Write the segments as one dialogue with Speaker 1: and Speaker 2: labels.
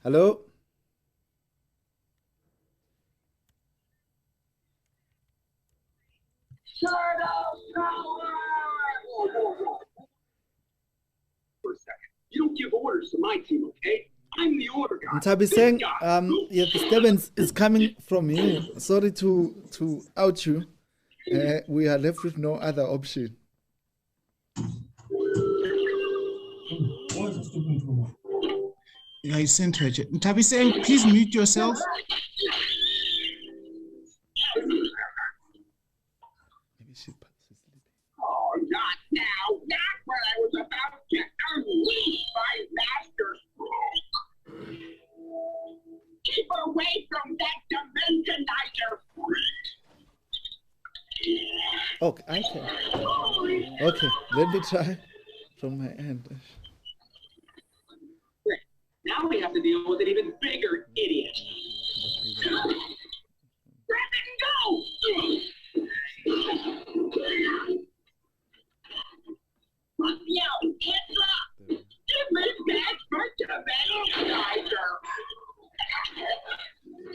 Speaker 1: Hello?
Speaker 2: Shut up, power! For a second. You don't give orders to my team, okay? I'm the order guy.
Speaker 1: Ntabi saying, yeah, the disturbance is coming from you. Sorry to out you. We are left with no other option.
Speaker 3: Yeah, I sent her. Ntabi saying, please mute yourself.
Speaker 1: Maybe she passes.
Speaker 2: Oh, not now. Not when I was about to unleash my master stroke. Keep away from that dimensionizer.
Speaker 1: Okay, I can. Okay, let me try from my end.
Speaker 2: Now we have to deal with an even bigger idiot. Grab it and go! Yo, hands up! Give me back my dimensionizer!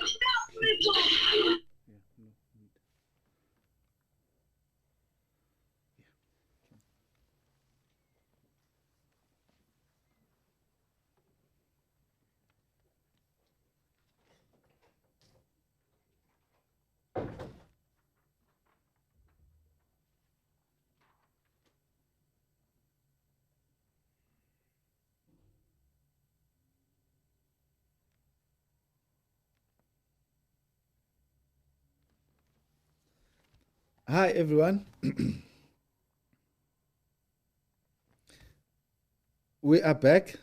Speaker 2: Stop, Mitchell!
Speaker 1: Hi, everyone. We are back,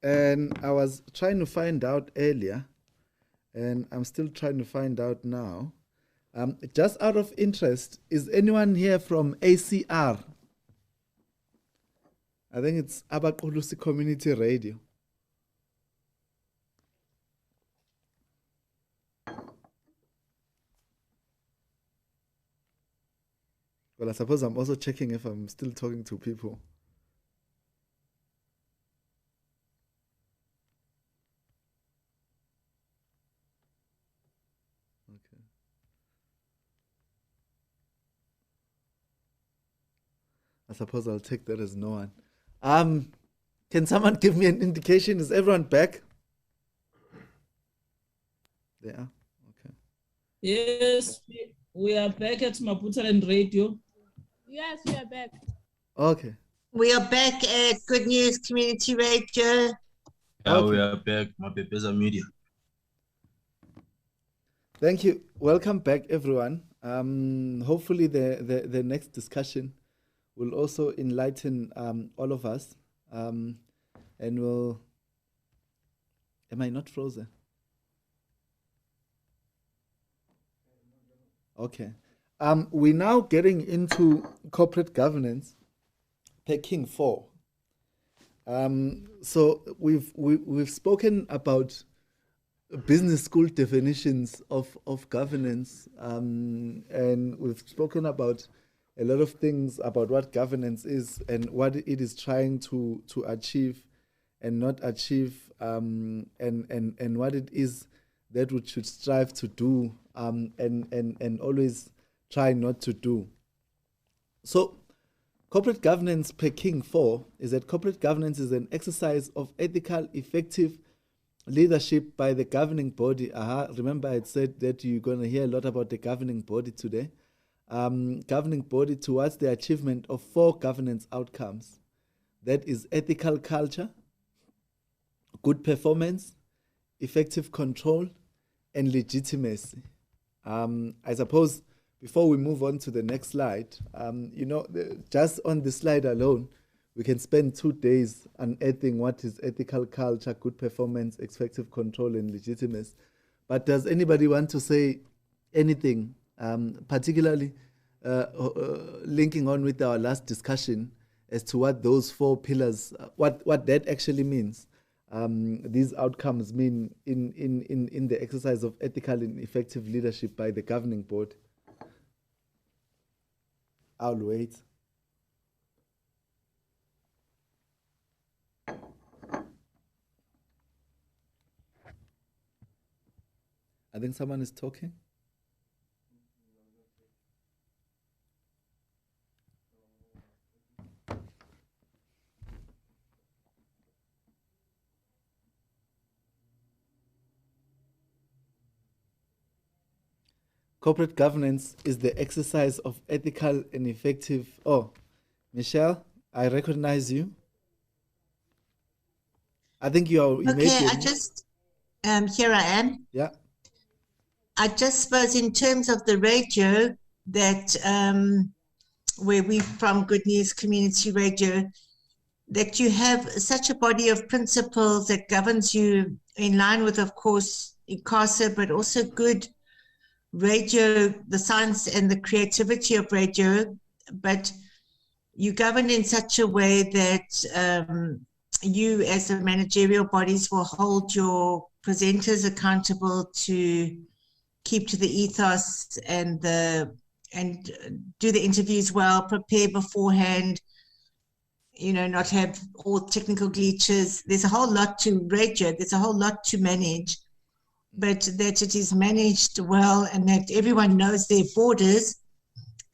Speaker 1: and I was trying to find out earlier, and I'm still trying to find out now. Just out of interest, is anyone here from ACR? I think it's Abaqulusi Community Radio. Well, I suppose I'm also checking if I'm still talking to people. Okay. I suppose I'll take that as no one. Can someone give me an indication? Is everyone back? They are. Okay.
Speaker 4: Yes, we are back at Maputaland Radio.
Speaker 5: Yes, we are back.
Speaker 1: Okay.
Speaker 6: We are back at Good News Community Radio.
Speaker 7: Yeah,
Speaker 1: Okay.
Speaker 7: we are back, Mapepeza Media.
Speaker 1: Thank you. Welcome back, everyone. Hopefully, the next discussion will also enlighten all of us, and will. Am I not frozen? Okay. We're now getting into corporate governance, Peking 4. So we've spoken about business school definitions of governance, and we've spoken about a lot of things about what governance is and what it is trying to achieve and not achieve, and what it is that we should strive to do, and always try not to do. So corporate governance Peking 4 is that corporate governance is an exercise of ethical, effective leadership by the governing body. Remember I said that you're going to hear a lot about the governing body today. Governing body towards the achievement of 4 governance outcomes. That is ethical culture, good performance, effective control, and legitimacy. I suppose before we move on to the next slide, just on the slide alone, we can spend 2 days unearthing what is ethical culture, good performance, effective control, and legitimacy. But does anybody want to say anything, particularly linking on with our last discussion as to what those 4 pillars, what that actually means? These outcomes mean in the exercise of ethical and effective leadership by the governing board. I'll wait. I think someone is talking. Corporate governance is the exercise of ethical and effective. Oh, Michelle, I recognize you. I think you may
Speaker 6: Okay,
Speaker 1: be.
Speaker 6: I just, here I am.
Speaker 1: Yeah.
Speaker 6: I just suppose in terms of the radio that, where we from Good News Community Radio, that you have such a body of principles that governs you in line with, of course, ICASA, but also good radio, the science and the creativity of radio, but you govern in such a way that you as the managerial bodies will hold your presenters accountable to keep to the ethos and do the interviews well, prepare beforehand, you know, not have all technical glitches. There's a whole lot to radio, there's a whole lot to manage, but that it is managed well and that everyone knows their borders,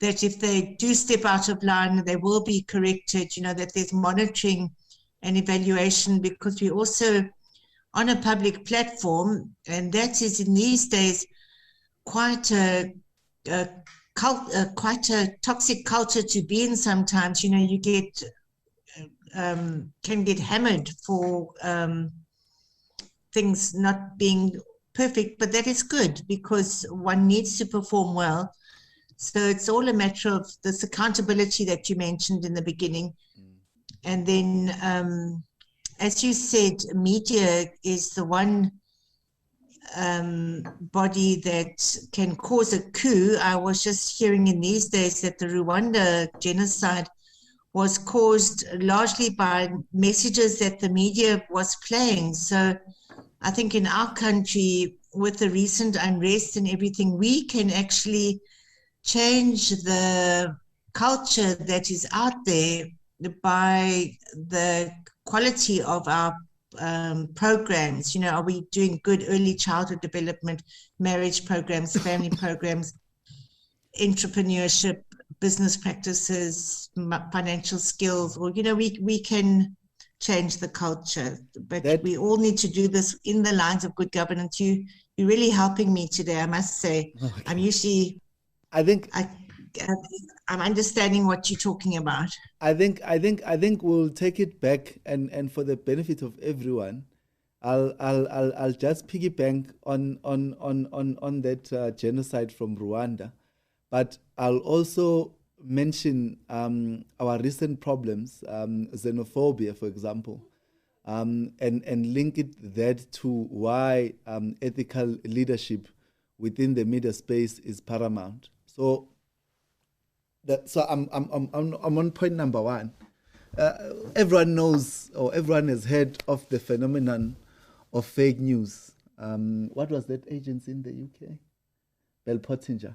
Speaker 6: that if they do step out of line, they will be corrected, you know, that there's monitoring and evaluation, because we also on a public platform, and that is in these days quite a toxic culture to be in sometimes. You know, you get can get hammered for things not being perfect, but that is good because one needs to perform well. So it's all a matter of this accountability that you mentioned in the beginning. And then, as you said, media is the one body that can cause a coup. I was just hearing in these days that the Rwanda genocide was caused largely by messages that the media was playing. So I think in our country, with the recent unrest and everything, we can actually change the culture that is out there by the quality of our programs. You know, are we doing good early childhood development, marriage programs, family programs, entrepreneurship, business practices, financial skills? Or, you know, we can change the culture, but we all need to do this in the lines of good governance. You're really helping me today, I must say. Okay. I'm usually, I'm understanding what you're talking about.
Speaker 1: I think we'll take it back, and for the benefit of everyone, I'll just piggyback on that genocide from Rwanda, but I'll also mention our recent problems, xenophobia, for example, and link that to why ethical leadership within the media space is paramount. So I'm on point number one. Everyone knows, or everyone has heard of the phenomenon of fake news. What was that agency in the UK? Bell Pottinger.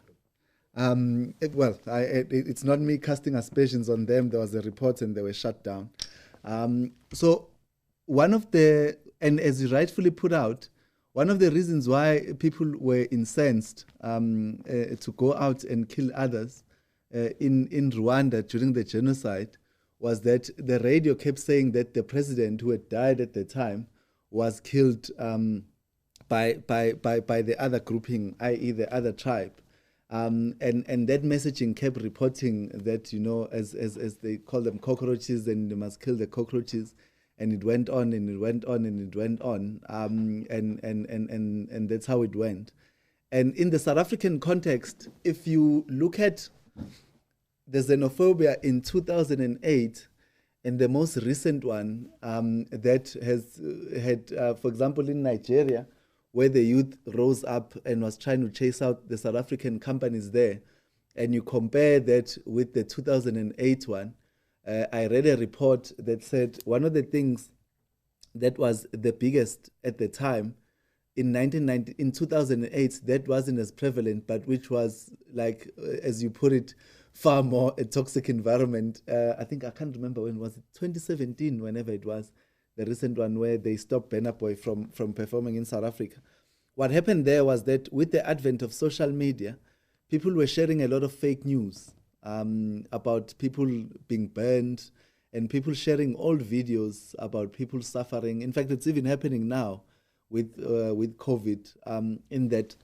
Speaker 1: It's not me casting aspersions on them. There was a report and they were shut down. So one of the, and as you rightfully put out, one of the reasons why people were incensed to go out and kill others in Rwanda during the genocide was that the radio kept saying that the president who had died at the time was killed by the other grouping, i.e. the other tribe. And that messaging kept reporting that, you know, as they call them cockroaches, and they must kill the cockroaches. And it went on and it went on and it went on. And that's how it went. And in the South African context, if you look at the xenophobia in 2008 and the most recent one that has had, for example, in Nigeria, where the youth rose up and was trying to chase out the South African companies there, and you compare that with the 2008 one, I read a report that said one of the things that was the biggest at the time in 2008, that wasn't as prevalent, but which was, like, as you put it, far more a toxic environment. I think, I can't remember when was it, 2017, whenever it was, the recent one where they stopped Burna Boy from performing in South Africa, what happened there was that with the advent of social media, people were sharing a lot of fake news about people being burned and people sharing old videos about people suffering. In fact, it's even happening now with COVID, in that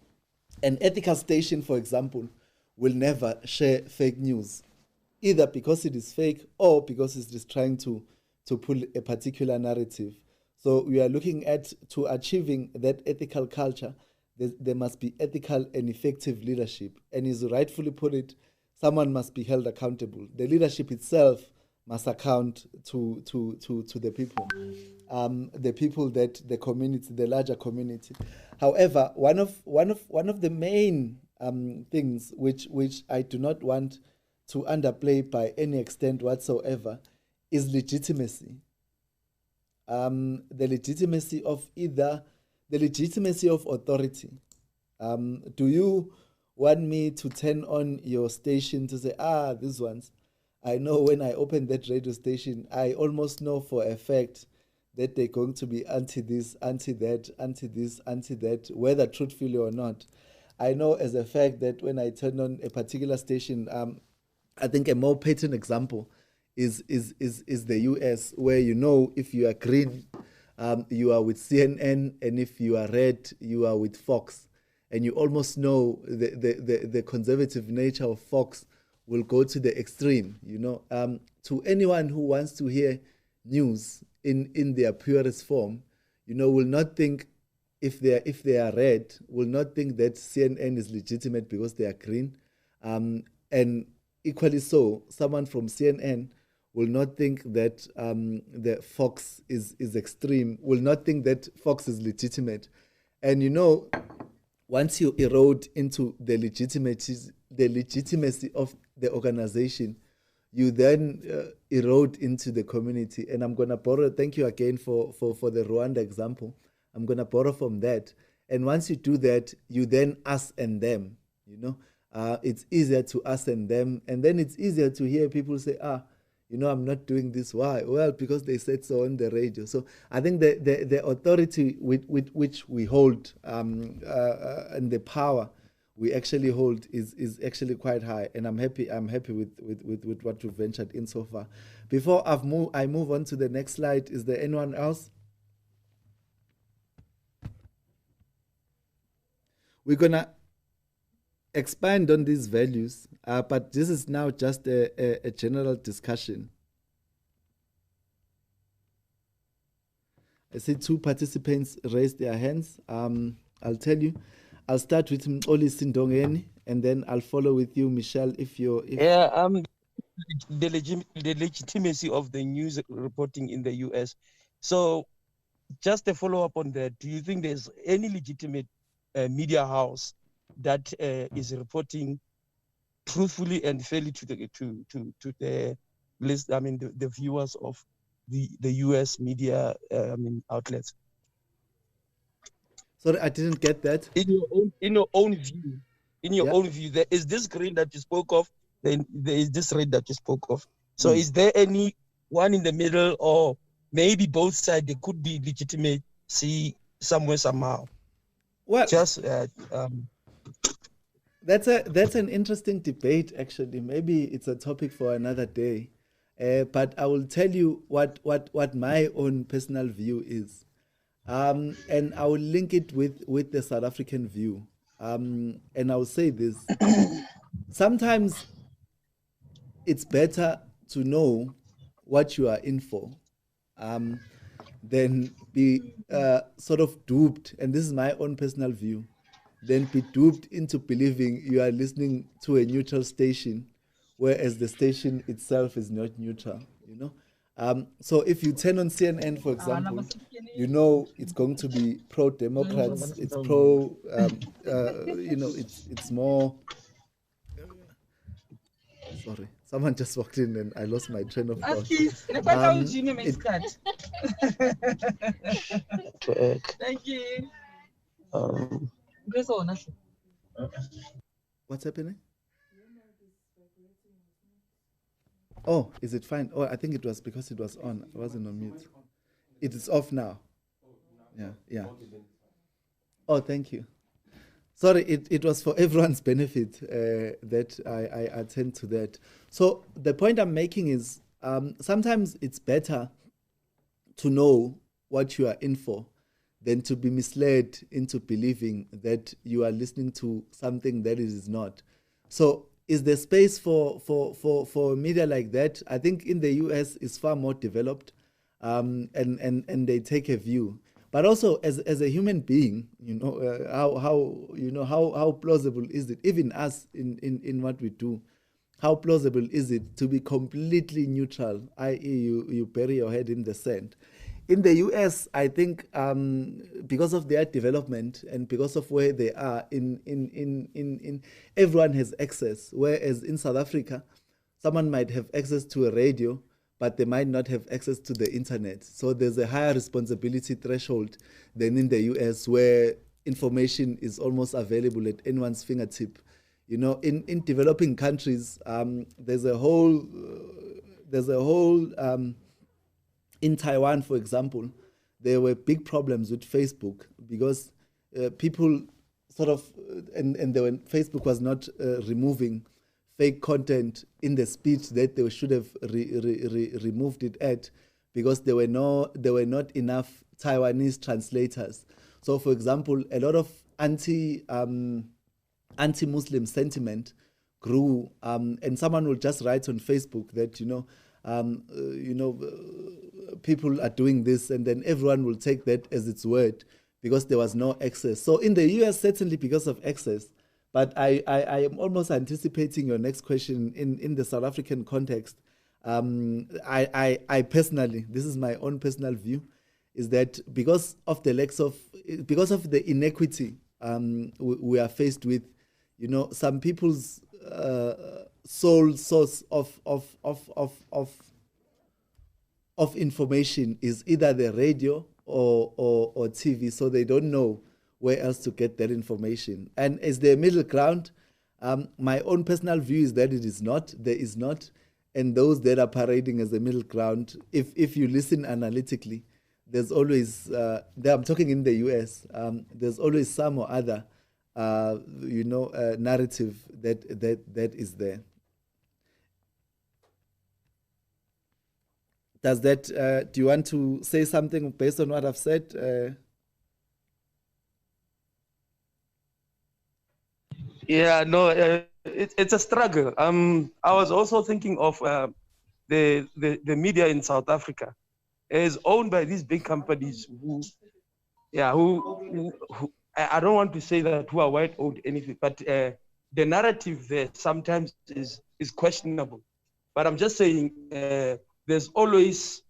Speaker 1: an ethical station, for example, will never share fake news, either because it is fake or because it is trying to pull a particular narrative. So we are looking at, to achieving that ethical culture, there must be ethical and effective leadership. And as you rightfully put it, someone must be held accountable. The leadership itself must account to the people that the community, the larger community. However, one of the main things which I do not want to underplay by any extent whatsoever is legitimacy. The legitimacy of authority. Do you want me to turn on your station to say, these ones, I know when I open that radio station, I almost know for a fact that they're going to be anti this, anti that, anti this, anti that, whether truthfully or not. I know as a fact that when I turn on a particular station, I think a more patent example is the US, where you know if you are green, you are with CNN, and if you are red, you are with Fox. And you almost know the conservative nature of Fox will go to the extreme, you know. To anyone who wants to hear news in their purest form, you know, will not think, if they are red, will not think that CNN is legitimate because they are green. And equally so, someone from CNN will not think that the Fox is extreme, will not think that Fox is legitimate. And you know, once you erode into the legitimacy of the organization, you then erode into the community. And I'm going to borrow, thank you again for the Rwanda example. I'm going to borrow from that. And once you do that, you then us and them, you know. It's easier to us and them. And then it's easier to hear people say, you know, I'm not doing this. Why? Well, because they said so on the radio. So I think the authority with which we hold and the power we actually hold is actually quite high. And I'm happy with what we've ventured in so far. Before I move on to the next slide, is there anyone else? We're going to expand on these values, but this is now just a general discussion. I see 2 participants raise their hands. I'll tell you. I'll start with Mxoli Sindongeni, and then I'll follow with you, Michelle,
Speaker 8: the legitimacy of the news reporting in the US. So just a follow-up on that, do you think there's any legitimate media house that is reporting truthfully and fairly to the list, I mean the viewers of the US media outlets?
Speaker 1: Sorry, I didn't get that.
Speaker 8: In your own view, there is this green that you spoke of, then there is this red that you spoke of. So is there any one in the middle, or maybe both sides? There could be legitimacy somewhere, somehow.
Speaker 1: Well,
Speaker 8: just
Speaker 1: that's an interesting debate, actually. Maybe it's a topic for another day. But I will tell you what my own personal view is. And I will link it with the South African view. And I will say this. Sometimes it's better to know what you are in for than be sort of duped, and this is my own personal view, then be duped into believing you are listening to a neutral station, whereas the station itself is not neutral, you know. So if you turn on CNN, for example, you know it's going to be pro-democrats, it's pro, you know, it's more, sorry, someone just walked in and I lost my train of thought.
Speaker 8: Thank you.
Speaker 1: What's happening? Oh, is it fine? Oh, I think it was because it was on. I wasn't on mute. It is off now. Yeah. Oh, thank you. Sorry, it was for everyone's benefit that I attend to that. So the point I'm making is sometimes it's better to know what you are in for than to be misled into believing that you are listening to something that it is not. So is there space for media like that? I think in the US is far more developed, and they take a view. But also as a human being, how plausible is it, even us in what we do, how plausible is it to be completely neutral, i.e. you bury your head in the sand? In the US, I think because of their development and because of where they are, in everyone has access. Whereas in South Africa, someone might have access to a radio, but they might not have access to the internet. So there's a higher responsibility threshold than in the US, where information is almost available at anyone's fingertip. In developing countries, there's a whole in Taiwan, for example, there were big problems with Facebook because people sort of, and Facebook was not removing fake content in the speed that they should have removed it at, because there were not enough Taiwanese translators. So, for example, a lot of anti-Muslim sentiment grew, and someone will just write on Facebook that people are doing this, and then everyone will take that as its word because there was no access. So in the US, certainly because of access. But I am almost anticipating your next question in the South African context. I personally, this is my own personal view, is that because of the inequity we are faced with, some people's sole source of information is either the radio or TV, so they don't know where else to get that information. And as the middle ground, my own personal view is that there is not, and those that are parading as the middle ground, if you listen analytically, there's always, I'm talking in the US, there's always some or other, narrative that is there. Does that, do you want to say something based on what I've said?
Speaker 8: Yeah, no, it's a struggle. I was also thinking of the media in South Africa is owned by these big companies who I don't want to say that who are white owned anything, but the narrative there sometimes is questionable. But I'm just saying there's always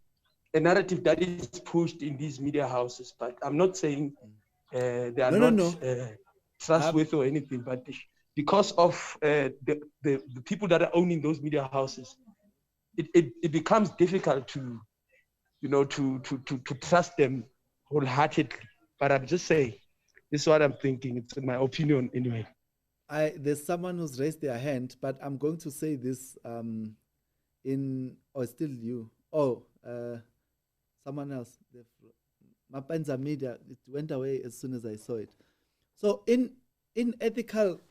Speaker 8: a narrative that is pushed in these media houses. But I'm not saying they are not trustworthy or anything, but because of the people that are owning those media houses, it becomes difficult to trust them wholeheartedly. But I'm just saying, this is what I'm thinking. It's in my opinion anyway.
Speaker 1: There's someone who's raised their hand, but I'm going to say this still you. Someone else. Mapenza Media, it went away as soon as I saw it. So in ethical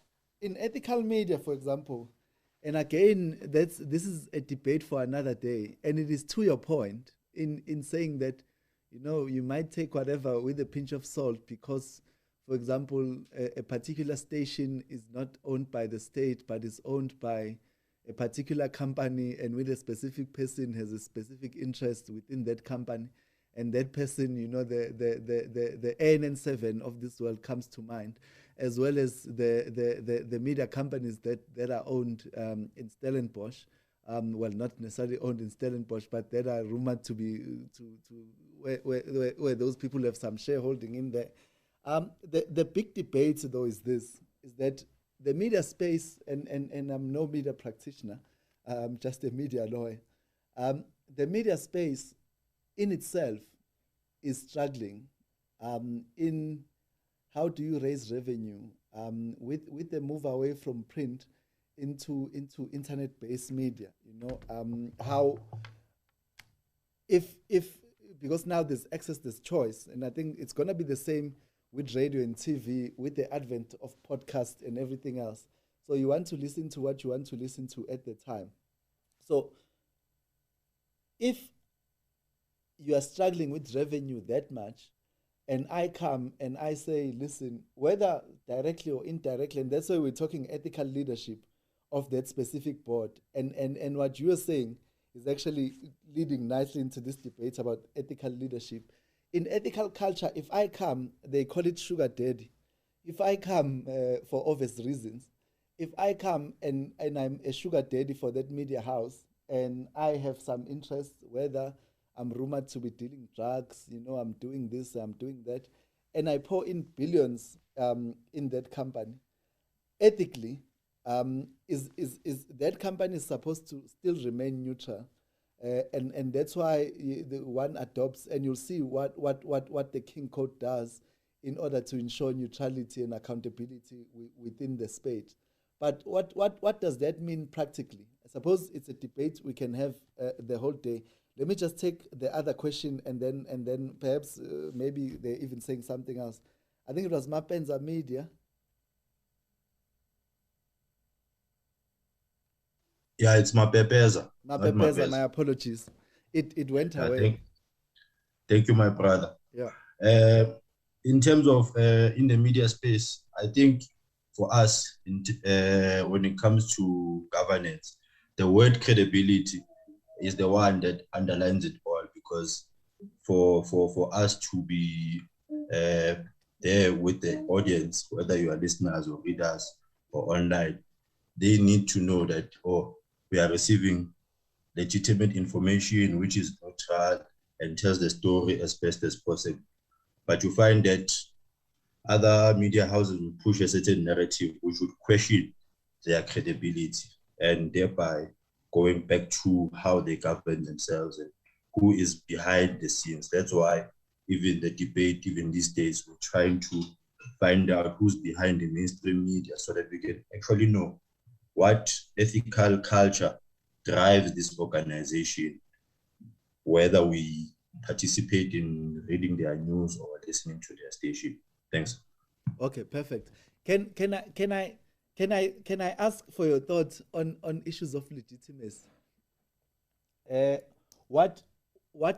Speaker 1: media, for example, and again, this is a debate for another day, and it is to your point in saying that you might take whatever with a pinch of salt because, for example, a particular station is not owned by the state but is owned by a particular company, and with a specific person has a specific interest within that company, and that person, the ANN7 of this world comes to mind, as well as the media companies that are owned in Stellenbosch. Well, not necessarily owned in Stellenbosch, but that are rumored to be where those people have some shareholding in there. The big debate, though, is that the media space, and I'm no media practitioner, I'm just a media lawyer. The media space in itself is struggling in how do you raise revenue with the move away from print into internet-based media. How if because now there's access, there's choice, and I think it's going to be the same with radio and TV, with the advent of podcast and everything else. So you want to listen to what you want to listen to at the time. So if you are struggling with revenue that much, and I come and I say, listen, whether directly or indirectly, and that's why we're talking ethical leadership of that specific board. And what you are saying is actually leading nicely into this debate about ethical leadership. In ethical culture, if I come, they call it sugar daddy. If I come for obvious reasons, if I come and I'm a sugar daddy for that media house, and I have some interest, whether I'm rumored to be dealing drugs, I'm doing this, I'm doing that, and I pour in billions in that company, ethically, is that company is supposed to still remain neutral, and that's why the one adopts, and you'll see what the King Code does in order to ensure neutrality and accountability within the space. But what does that mean practically? I suppose it's a debate we can have the whole day. Let me just take the other question, and then perhaps maybe they're even saying something else. I think it was Mapenza Media.
Speaker 7: Yeah, it's Mapepeza. not
Speaker 1: Mapepeza,
Speaker 7: Mapeza.
Speaker 1: my apologies. It went
Speaker 7: Yeah,
Speaker 1: away.
Speaker 7: thank you, my brother.
Speaker 1: Yeah.
Speaker 7: In terms of in the media space, I think for us, when it comes to governance, the word credibility is the one that underlines it all, because for us to be there with the audience, whether you are listeners or readers or online, they need to know that, we are receiving legitimate information which is neutral and tells the story as best as possible. But you find that other media houses will push a certain narrative which would question their credibility, and thereby going back to how they govern themselves and who is behind the scenes. That's why even the debate, even these days, we're trying to find out who's behind the mainstream media so that we can actually know what ethical culture drives this organization, whether we participate in reading their news or listening to their station. Thanks.
Speaker 1: Okay, perfect. Can I ask for your thoughts on issues of legitimacy? What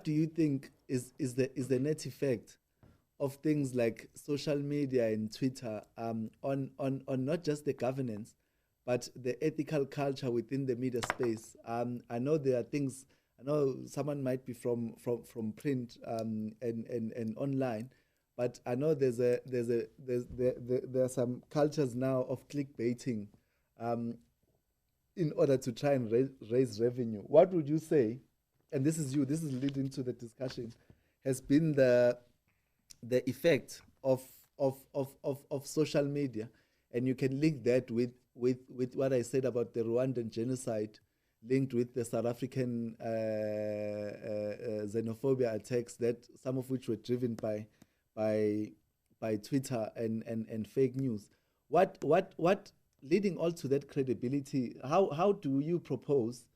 Speaker 1: do you think is the net effect of things like social media and Twitter on not just the governance, but the ethical culture within the media space? I know there are things. I know someone might be from print and online, but I know there are some cultures now of clickbaiting, in order to try and raise revenue. What would you say? And this is leading to the discussion. Has been the effect of social media, and you can link that with what I said about the Rwandan genocide, linked with the South African xenophobia attacks, that some of which were driven by Twitter and fake news. What leading all to that credibility? How do you propose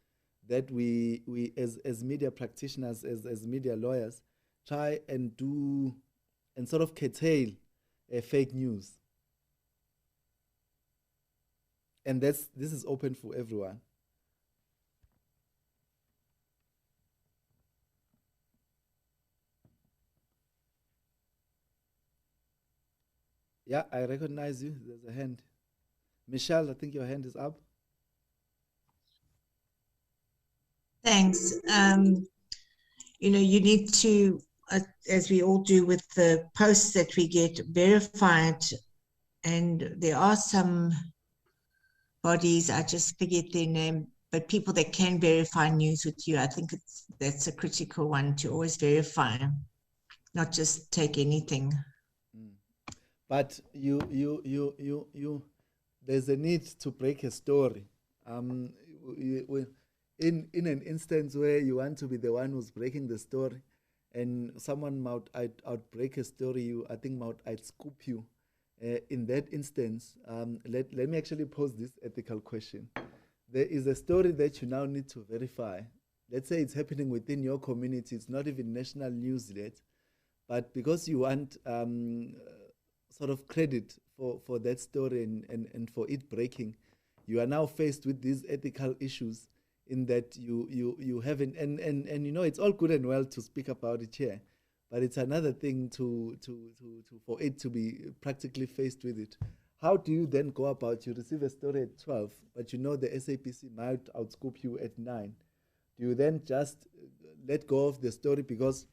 Speaker 1: that we as media practitioners, as media lawyers, try and do and sort of curtail fake news? And this is open for everyone. Yeah, I recognize you. There's a hand. Michelle, I think your hand is up.
Speaker 6: Thanks. You need to, as we all do with the posts that we get, verified. And there are some bodies, I just forget their name, but people that can verify news with you. I think that's a critical one, to always verify, not just take anything.
Speaker 1: But there's a need to break a story. In an instance where you want to be the one who's breaking the story, and someone might outbreak a story, I think might outscoop you. In that instance, let me actually pose this ethical question. There is a story that you now need to verify. Let's say it's happening within your community. It's not even national news yet, but because you want sort of credit for that story and for it breaking. You are now faced with these ethical issues in that you haven't, and you know, it's all good and well to speak about it here, but it's another thing to for it to be practically faced with it. How do you then go about, you receive a story at 12, but you know the SAPC might outscoop you at 9. Do you then just let go of the story because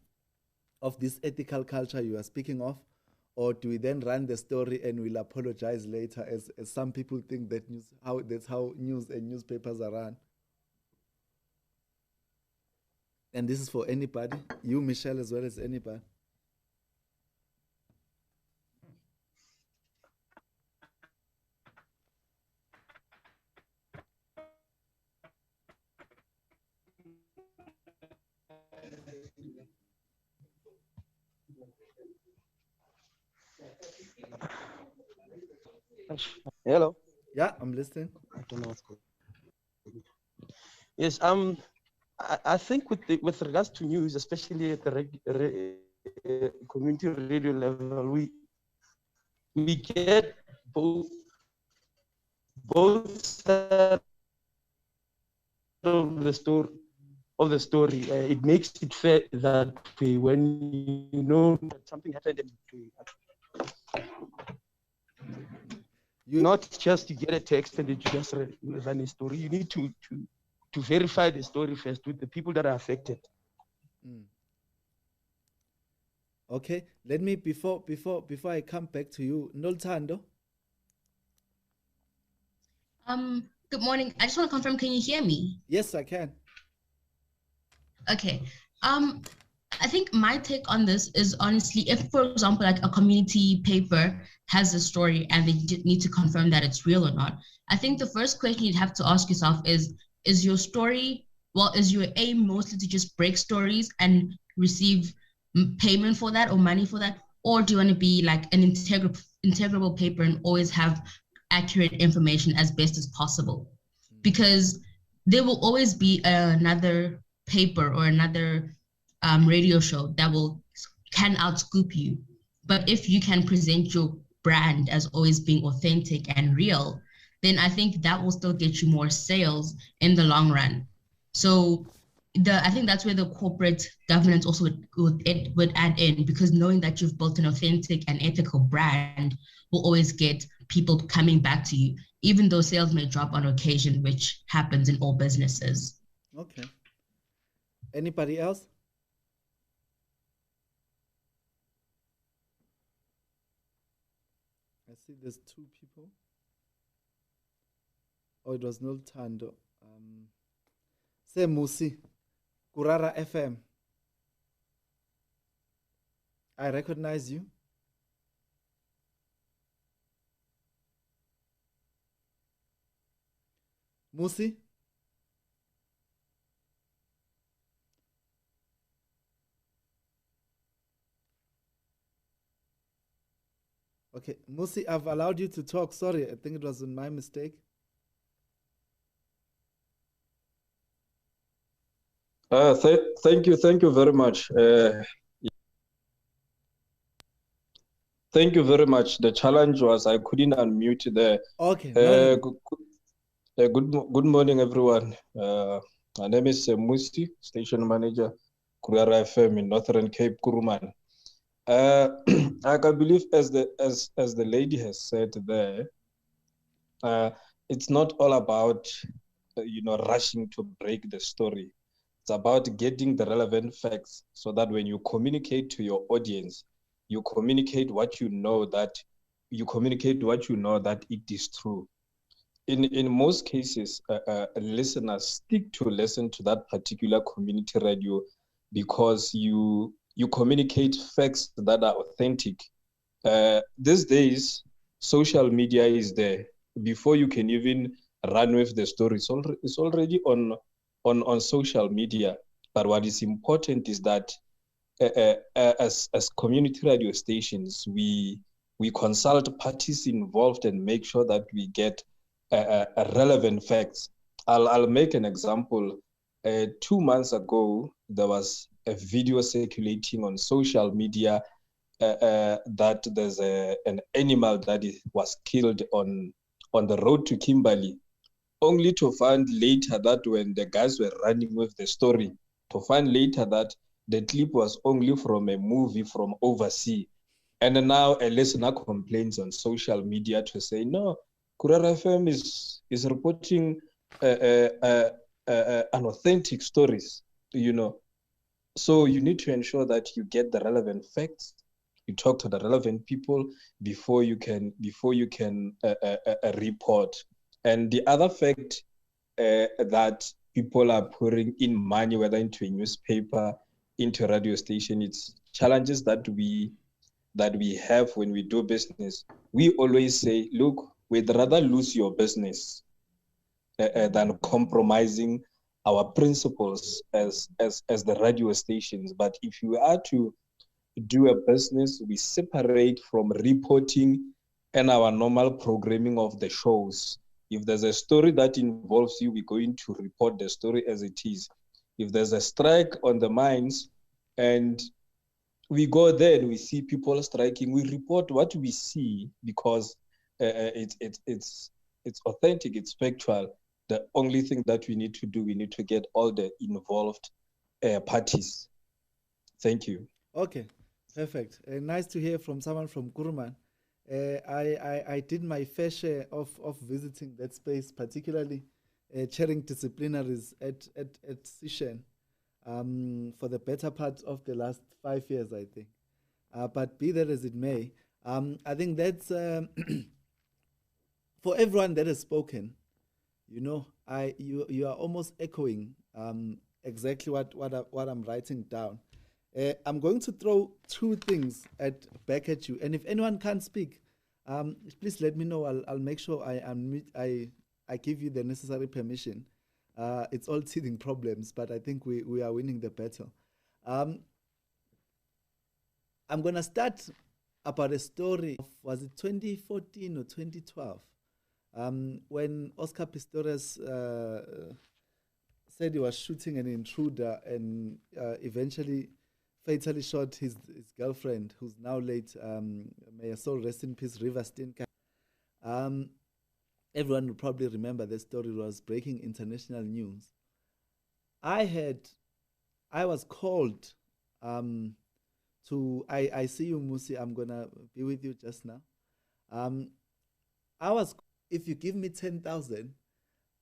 Speaker 1: of this ethical culture you are speaking of? Or do we then run the story and we'll apologize later, as some people think that that's how news and newspapers are run? And this is for anybody, you, Michelle, as well as anybody.
Speaker 8: Hello.
Speaker 1: Yeah, I'm listening.
Speaker 8: I don't know what's going on. Yes, I think with regards to news, especially at the community radio level, we get both sides of the story. It makes it fair that way when you know that something happened. Not just to get a text and you just run a story. You need to verify the story first with the people that are affected.
Speaker 1: Okay, let me before I come back to you, Nolthando.
Speaker 9: Good morning. I just want to confirm, can you hear me?
Speaker 1: Yes, I can.
Speaker 9: Okay. I think my take on this is, honestly, if, for example, like a community paper has a story and they need to confirm that it's real or not, I think the first question you'd have to ask yourself is your story, well, is your aim mostly to just break stories and receive payment for that or money for that? Or do you want to be like an integrable paper and always have accurate information as best as possible? Because there will always be another paper or another radio show that can outscoop you. But if you can present your brand as always being authentic and real, then I think that will still get you more sales in the long run. So I think that's where the corporate governance also would add in, because knowing that you've built an authentic and ethical brand will always get people coming back to you, even though sales may drop on occasion, which happens in all businesses.
Speaker 1: Okay. Anybody else? I see there's 2 people. Oh, it was Nolthando. Say Musi, Kurara FM. I recognize you. Musi? Okay, Musi, I've allowed you to talk. Sorry, I think it was my mistake.
Speaker 10: Thank you very much. Thank you very much. The challenge was I couldn't unmute there.
Speaker 1: Okay.
Speaker 10: Good morning, everyone. My name is Musi, station manager, Kurara FM in Northern Cape, Kuruman. I can believe, as the lady has said there, it's not all about rushing to break the story. It's about getting the relevant facts so that when you communicate to your audience, you communicate what you know that it is true. In most cases, listeners stick to listen to that particular community radio because you communicate facts that are authentic. These days, social media is there. Before you can even run with the story, it's already on social media. But what is important is that as community radio stations, we consult parties involved and make sure that we get relevant facts. I'll make an example. 2 months ago, there was a video circulating on social media that there's an animal that was killed on the road to Kimberley, only to find later that when the guys were running with the story, to find later that the clip was only from a movie from overseas. And now a listener complains on social media to say, no, Kurara FM is reporting unauthentic stories, you know. So you need to ensure that you get the relevant facts, you talk to the relevant people before you can report. And the other fact that people are pouring in money, whether into a newspaper, into a radio station, it's challenges that we have when we do business. We always say, look, we'd rather lose your business than compromising our principles as the radio stations. But if you are to do a business, we separate from reporting and our normal programming of the shows. If there's a story that involves you, we're going to report the story as it is. If there's a strike on the mines and we go there and we see people striking, we report what we see because it's authentic, it's factual. The only thing that we need to do, we need to get all the involved parties. Thank you.
Speaker 1: Okay, perfect. Nice to hear from someone from Kuruman. I did my fair share of visiting that space, particularly chairing disciplinaries at Sishen for the better part of the last 5 years, I think. But be that as it may, I think that's for everyone that has spoken. You know, you are almost echoing exactly what I'm writing down. I'm going to throw two things back at you, and if anyone can't speak, please let me know. I'll make sure I give you the necessary permission. It's all teething problems, but I think we are winning the battle. I'm gonna start about a story of, was it 2014 or 2012, when Oscar Pistorius said he was shooting an intruder and eventually fatally shot his girlfriend, who's now late. May her soul rest in peace, Riva Steenkamp. Everyone will probably remember the story. It was breaking international news. I was called I see you, Musi. I'm gonna be with you just now. If you give me 10,000,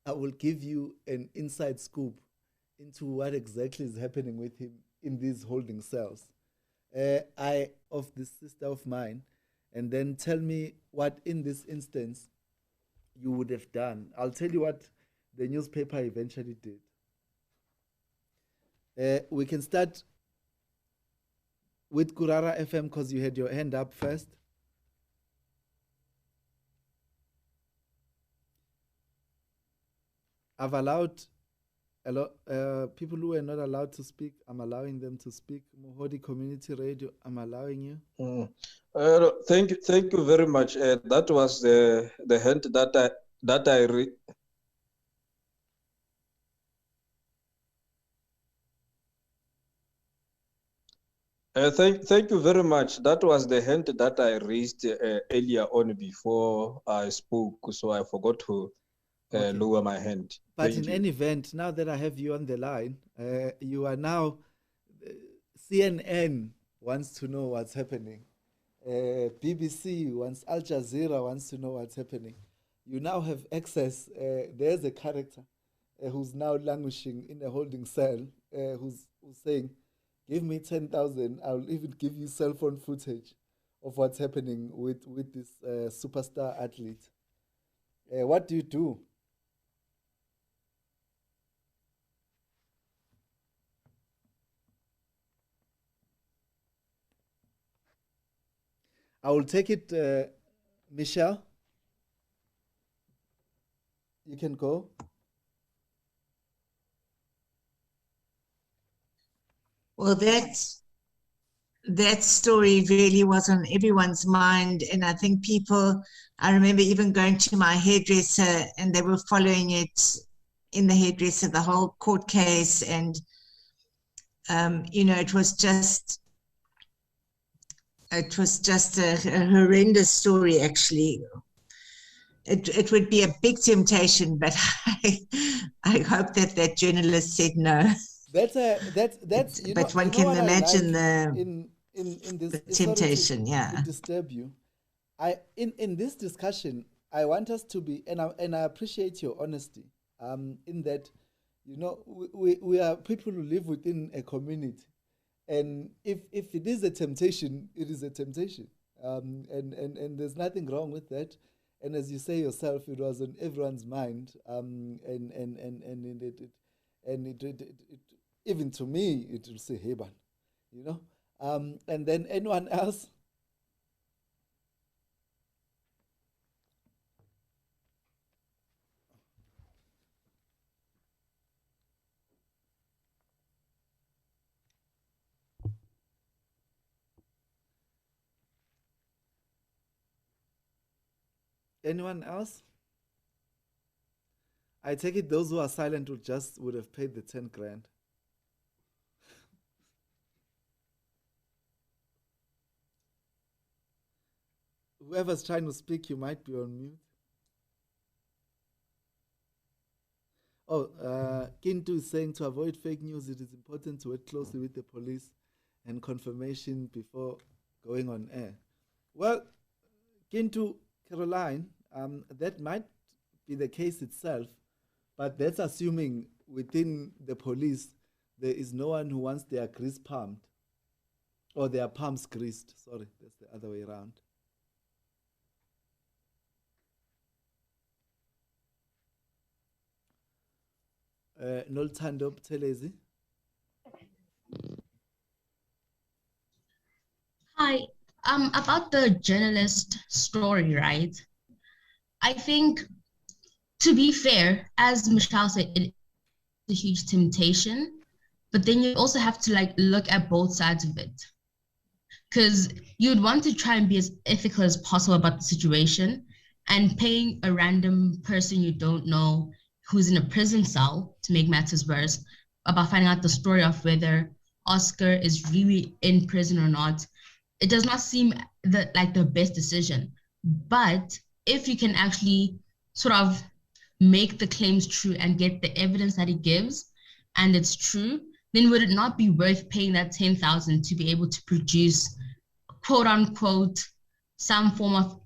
Speaker 1: I will give you an inside scoop into what exactly is happening with him in these holding cells. Of this sister of mine, and then tell me what in this instance you would have done. I'll tell you what the newspaper eventually did. We can start with Kurara FM because you had your hand up first. I've allowed a lot people who are not allowed to speak. I'm allowing them to speak. Mohodi Community Radio, I'm allowing you.
Speaker 10: Thank you very much. That was the hint that I read. Thank you very much. That was the hint that I raised earlier on before I spoke, so I forgot to lower my hand.
Speaker 1: But in any event, now that I have you on the line, you are now, CNN wants to know what's happening. BBC wants, Al Jazeera wants to know what's happening. You now have access. There's a character who's now languishing in a holding cell, who's saying, give me 10,000, I'll even give you cell phone footage of what's happening with this superstar athlete. What do you do? I will take it, Michelle. You can go.
Speaker 6: Well, that story really was on everyone's mind. And I think I remember even going to my hairdresser and they were following it in the hairdresser, the whole court case. And, it was just It was just a horrendous story, actually. It would be a big temptation, but I hope that that journalist said no.
Speaker 1: That's you know,
Speaker 6: But one
Speaker 1: you know
Speaker 6: can
Speaker 1: what I
Speaker 6: imagine
Speaker 1: like
Speaker 6: the
Speaker 1: in this
Speaker 6: the
Speaker 1: sorry
Speaker 6: temptation,
Speaker 1: to
Speaker 6: yeah.
Speaker 1: disturb you. In this discussion, I want us to be, and I appreciate your honesty. In that, you know, we are people who live within a community, and if it is a temptation, it is a temptation. And there's nothing wrong with that. And as you say yourself, it was on everyone's mind. Even to me, it will say Heban, you know. And then anyone else? Anyone else? I take it those who are silent would have paid the 10 grand. Whoever's trying to speak, you might be on mute. Oh, Kintu is saying to avoid fake news, it is important to work closely with the police and confirmation before going on air. Well, Kintu, Caroline, that might be the case itself, but that's assuming within the police there is no one who wants their grease pumped or their palms greased. Sorry, that's the other way around. Nolthando Buthelezi.
Speaker 9: Hi. About the journalist story, right? I think, to be fair, as Michelle said, it's a huge temptation, but then you also have to like look at both sides of it. Because you'd want to try and be as ethical as possible about the situation, and paying a random person you don't know who's in a prison cell, to make matters worse, about finding out the story of whether Oscar is really in prison or not, it does not seem like the best decision. But if you can actually sort of make the claims true and get the evidence that he gives, and it's true, then would it not be worth paying that 10,000 to be able to produce, quote unquote, some form of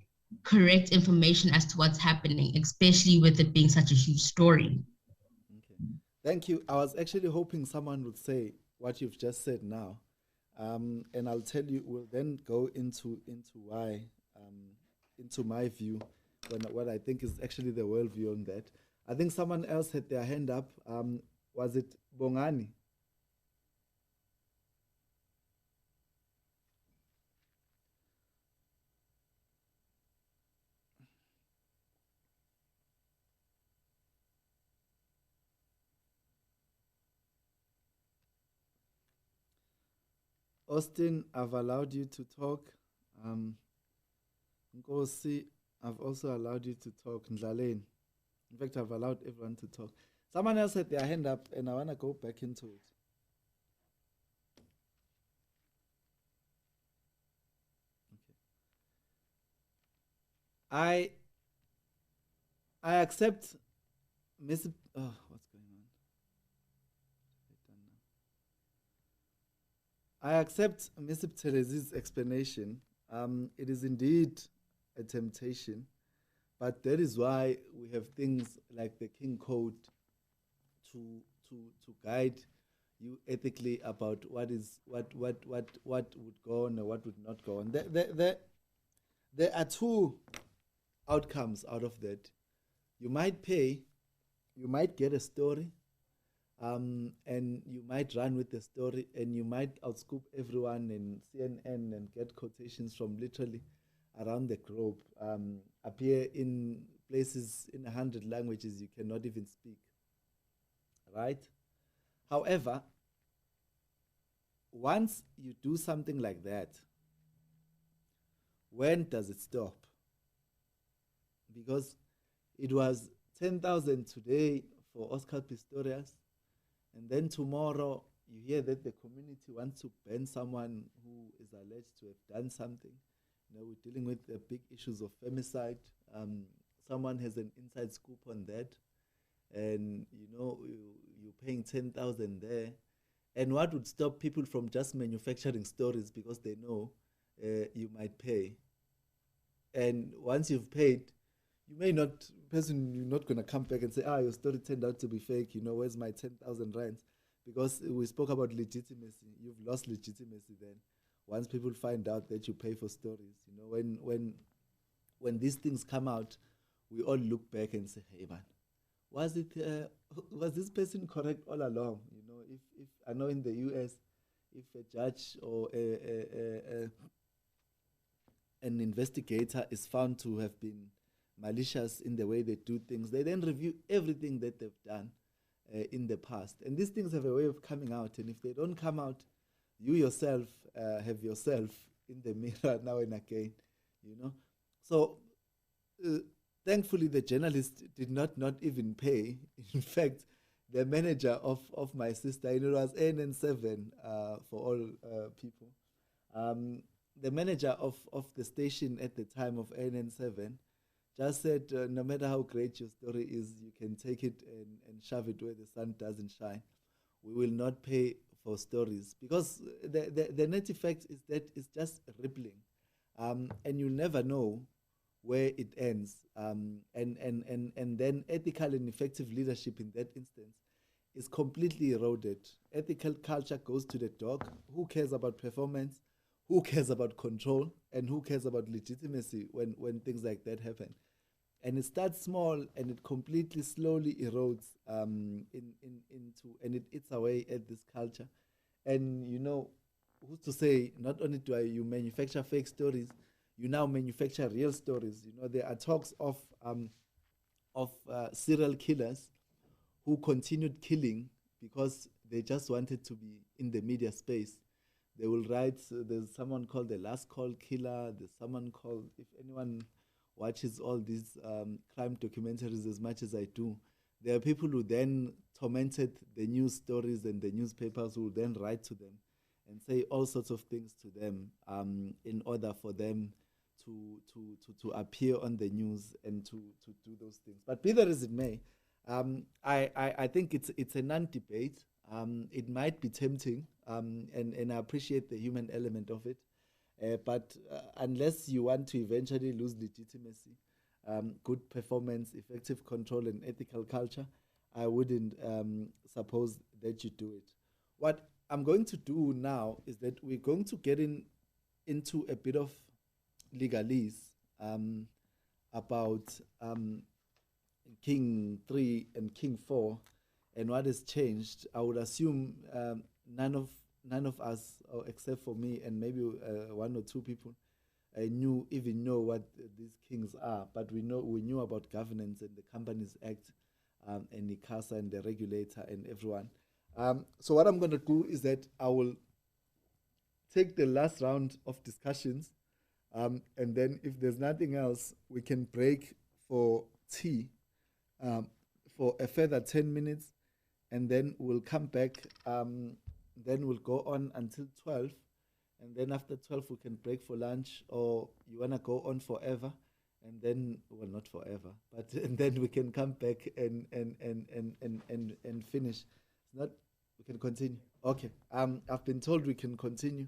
Speaker 9: correct information as to what's happening, especially with it being such a huge story?
Speaker 1: Okay. Thank you. I was actually hoping someone would say what you've just said now. And I'll tell you, we'll then go into why, into my view, what I think is actually the worldview on that. I think someone else had their hand up. Was it Bongani? Austin, I've allowed you to talk. Nkosi, I've also allowed you to talk. Ndlaleni. In fact, I've allowed everyone to talk. Someone else had their hand up, and I want to go back into it. Okay. I accept Miss. Oh, what's going on? I accept Ms. Butelezi's explanation. It is indeed a temptation, but that is why we have things like the King Code to guide you ethically about what would go on and what would not go on. There are two outcomes out of that. You might pay, you might get a story, and you might run with the story, and you might outscoop everyone in CNN and get quotations from literally around the globe, appear in places in 100 languages you cannot even speak, right? However, once you do something like that, when does it stop? Because it was 10,000 today for Oscar Pistorius, and then tomorrow you hear that the community wants to ban someone who is alleged to have done something. You know, we're dealing with the big issues of femicide. Someone has an inside scoop on that, and you know, you're paying 10,000 there. And what would stop people from just manufacturing stories because they know you might pay? And once you've paid, you may not, you're not going to come back and say, your story turned out to be fake, you know, where's my 10,000 rands? Because we spoke about legitimacy. You've lost legitimacy then. Once people find out that you pay for stories, you know, when these things come out, we all look back and say, hey man, was this person correct all along? You know, if I know in the US, if a judge or an investigator is found to have been malicious in the way they do things, they then review everything that they've done in the past. And these things have a way of coming out. And if they don't come out, you yourself have yourself in the mirror now and again, you know. So thankfully, the journalist did not even pay. In fact, the manager of my sister, and it was ANN7 for all people. The manager of the station at the time of ANN7 just said, no matter how great your story is, you can take it and shove it where the sun doesn't shine. We will not pay for stories, because the net effect is that it's just rippling, and you'll never know where it ends. And then ethical and effective leadership in that instance is completely eroded. Ethical culture goes to the dog. Who cares about performance? Who cares about control? And who cares about legitimacy when things like that happen? And it starts small and it completely slowly erodes into, and it eats away at this culture. And you know, who's to say, not only do you manufacture fake stories, you now manufacture real stories. You know, there are talks of serial killers who continued killing because they just wanted to be in the media space. They will write, there's someone called the Last Call Killer, there's someone called, if anyone watches all these crime documentaries as much as I do, there are people who then tormented the news stories, and the newspapers will then write to them and say all sorts of things to them in order for them to appear on the news and to do those things. But be that as it may, I think it's a non-debate. It might be tempting, and I appreciate the human element of it. But unless you want to eventually lose legitimacy, good performance, effective control, and ethical culture, I wouldn't suppose that you do it. What I'm going to do now is that we're going to get into a bit of legalese about King 3 and King 4 and what has changed. I would assume none of us, except for me and maybe one or two people, even know what these kings are. But we knew about governance and the Companies Act and ICASA and the regulator and everyone. So what I'm going to do is that I will take the last round of discussions, and then if there's nothing else, we can break for tea for a further 10 minutes, and then we'll come back. Then we'll go on until 12, and then after 12 we can break for lunch, or you want to go on forever, and then, well, not forever, but and then we can come back and finish. It's not, we can continue. Okay, I've been told we can continue.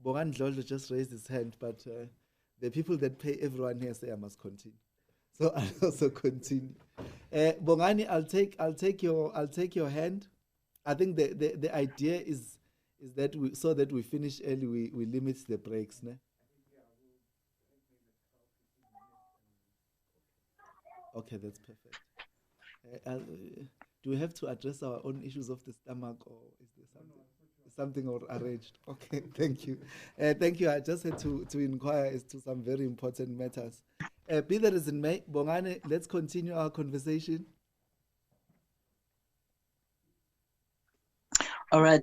Speaker 1: Boran Dlodlo just raised his hand, but the people that pay everyone here say I must continue. So I'll also continue. Bongani, I'll take your hand. I think the idea is that so that we finish early, we limit the breaks, ne? Okay, that's perfect. Do we have to address our own issues of the stomach, or is there something or arranged? Okay, thank you. Thank you. I just had to inquire as to some very important matters. Be that as it may, Bongani, let's continue our conversation.
Speaker 11: All right.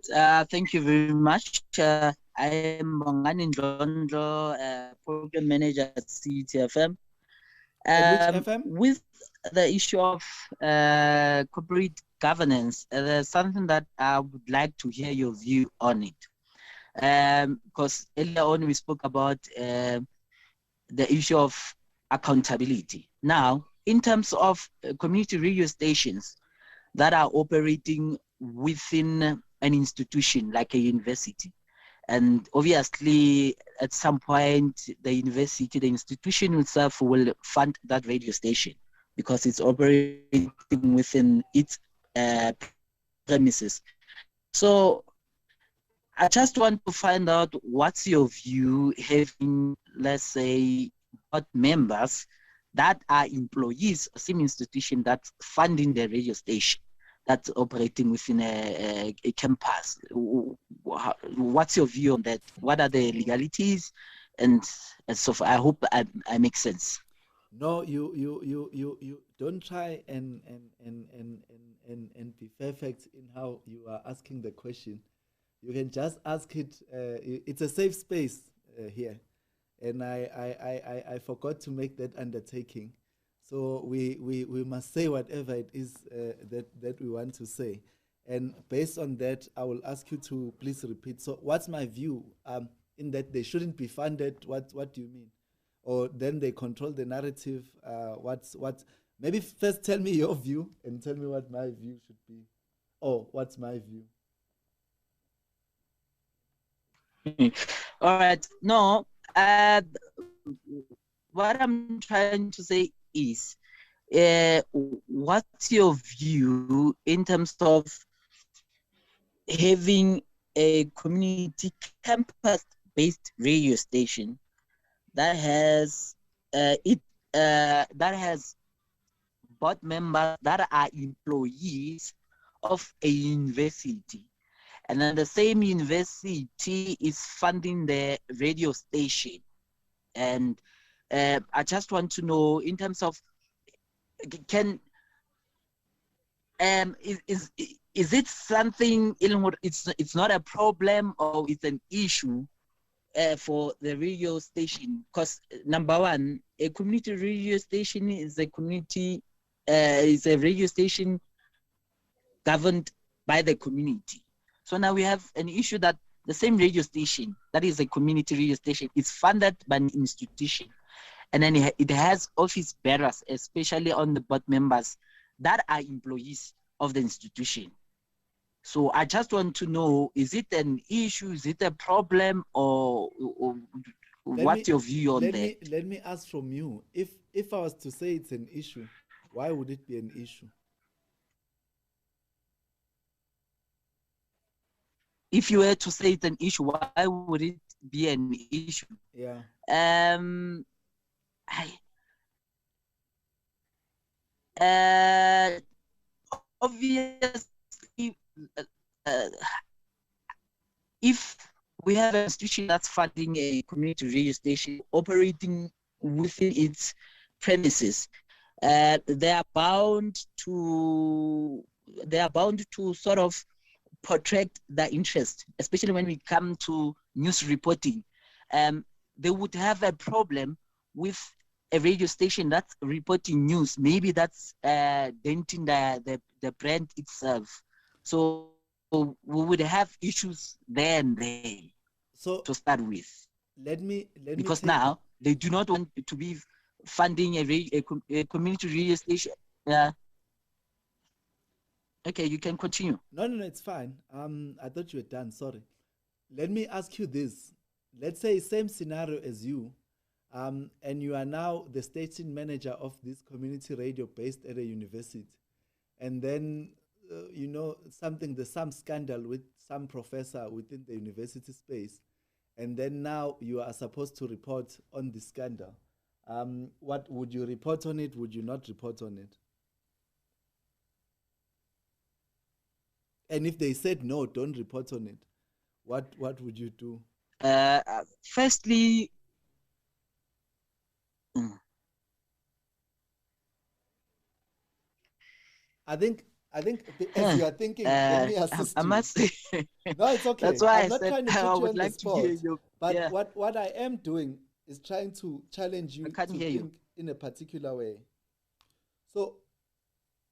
Speaker 11: Thank you very much. I am Bongani Ndlondlo, program manager at CETFM.
Speaker 1: Which FM?
Speaker 11: With the issue of corporate governance, there's something that I would like to hear your view on it. Because earlier on we spoke about the issue of accountability. Now, in terms of community radio stations that are operating within an institution like a university, and obviously at some point the university, the institution itself will fund that radio station because it's operating within its premises. So I just want to find out what's your view having, let's say, board members that are employees of same institution that's funding the radio station that's operating within a campus. What's your view on that? What are the legalities? And so I hope I make sense.
Speaker 1: No, you don't try and be perfect in how you are asking the question. You can just ask it. It's a safe space here, and I forgot to make that undertaking. So we must say whatever it is that we want to say, and based on that, I will ask you to please repeat. So, what's my view? In that they shouldn't be funded. What do you mean? Or then they control the narrative. What? Maybe first tell me your view and tell me what my view should be. Oh, what's my view?
Speaker 11: All right. No, what I'm trying to say is, what's your view in terms of having a community campus-based radio station that has that has board members that are employees of a university, and then the same university is funding the radio station. And I just want to know, in terms of, is it something, it's not a problem, or it's an issue for the radio station? Because number one, a community radio station is a radio station governed by the community. So now we have an issue that the same radio station, that is a community radio station, is funded by an institution. And then it has office bearers, especially on the board members, that are employees of the institution. So I just want to know, is it an issue, is it a problem, or what's your view on that?
Speaker 1: Let me ask from you, if I was to say it's an issue, why would it be an issue?
Speaker 11: If you were to say it's an issue, why would it be an issue?
Speaker 1: Yeah.
Speaker 11: Obviously, if we have an institution that's funding a community radio station operating within its premises, they are bound to sort of protect their interest, especially when we come to news reporting. They would have a problem with a radio station that's reporting news. Maybe that's denting the brand itself. So we would have issues there and there.
Speaker 1: So
Speaker 11: to start with, because now they do not want to be funding a community radio station. Yeah. Okay, you can continue.
Speaker 1: No, it's fine. I thought you were done. Sorry. Let me ask you this. Let's say same scenario as you, and you are now the station manager of this community radio based at a university, and then there's some scandal with some professor within the university space, and then now you are supposed to report on the scandal. What would you report on it? Would you not report on it? And if they said no, don't report on it, what would you do?
Speaker 11: Firstly,
Speaker 1: I think as you are thinking, let me assist
Speaker 11: I
Speaker 1: you.
Speaker 11: must say,
Speaker 1: No, it's okay.
Speaker 11: that's why
Speaker 1: I'm not trying to put
Speaker 11: I
Speaker 1: you
Speaker 11: would
Speaker 1: on the
Speaker 11: like to hear
Speaker 1: spot,
Speaker 11: you.
Speaker 1: but
Speaker 11: Yeah.
Speaker 1: what I am doing is trying to challenge you
Speaker 11: I can't
Speaker 1: to
Speaker 11: hear you.
Speaker 1: think in a particular way. So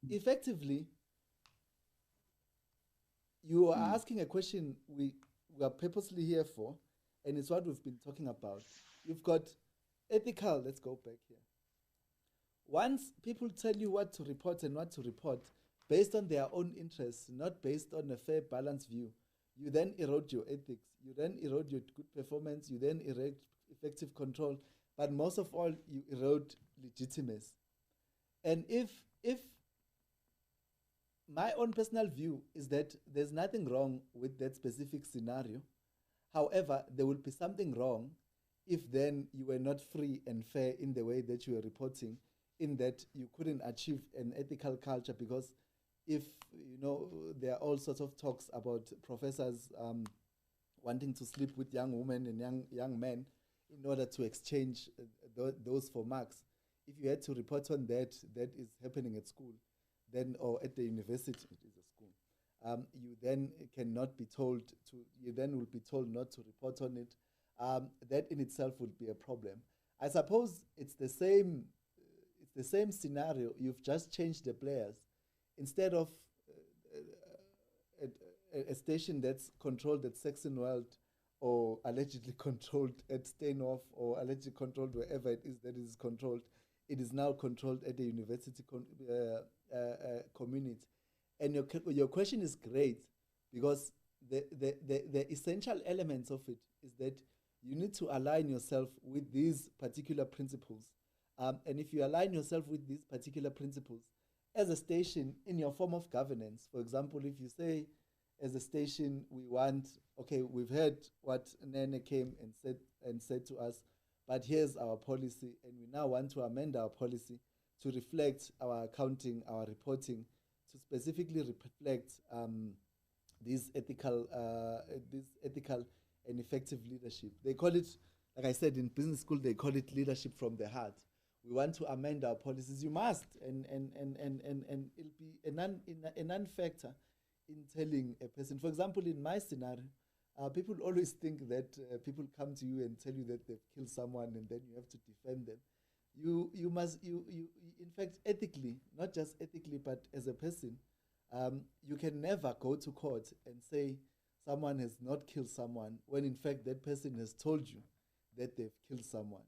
Speaker 1: effectively, you are asking a question we are purposely here for, and it's what we've been talking about. You've got ethical, let's go back here. Once people tell you what to report and what to report based on their own interests, not based on a fair, balanced view, you then erode your ethics, you then erode your good performance, you then erode effective control, but most of all, you erode legitimacy. And if my own personal view is that there's nothing wrong with that specific scenario. However, there will be something wrong if then you were not free and fair in the way that you were reporting, in that you couldn't achieve an ethical culture, because if, you know, there are all sorts of talks about professors wanting to sleep with young women and young men in order to exchange those for marks. If you had to report on that is happening at school, then, or at the university, it is a school, you then cannot be told to, you then will be told not to report on it. That in itself would be a problem. I suppose it's the same scenario. You've just changed the players. Instead of a station that's controlled at Saxon World, or allegedly controlled at Steinhoff, or allegedly controlled wherever it is that is controlled, it is now controlled at the university community. And your question is great, because the essential elements of it is that you need to align yourself with these particular principles. And if you align yourself with these particular principles, as a station in your form of governance, for example, if you say, as a station, we want, okay, we've heard what Nene came and said to us, but here's our policy, and we now want to amend our policy to reflect our accounting, our reporting, to specifically reflect this ethical and effective leadership. They call it, like I said, in business school, they call it leadership from the heart. We want to amend our policies. You must, and it'll be a non-factor in telling a person. For example, in my scenario, people always think that people come to you and tell you that they've killed someone, and then you have to defend them. You must, in fact, ethically, not just ethically, but as a person, you can never go to court and say someone has not killed someone when in fact that person has told you that they've killed someone.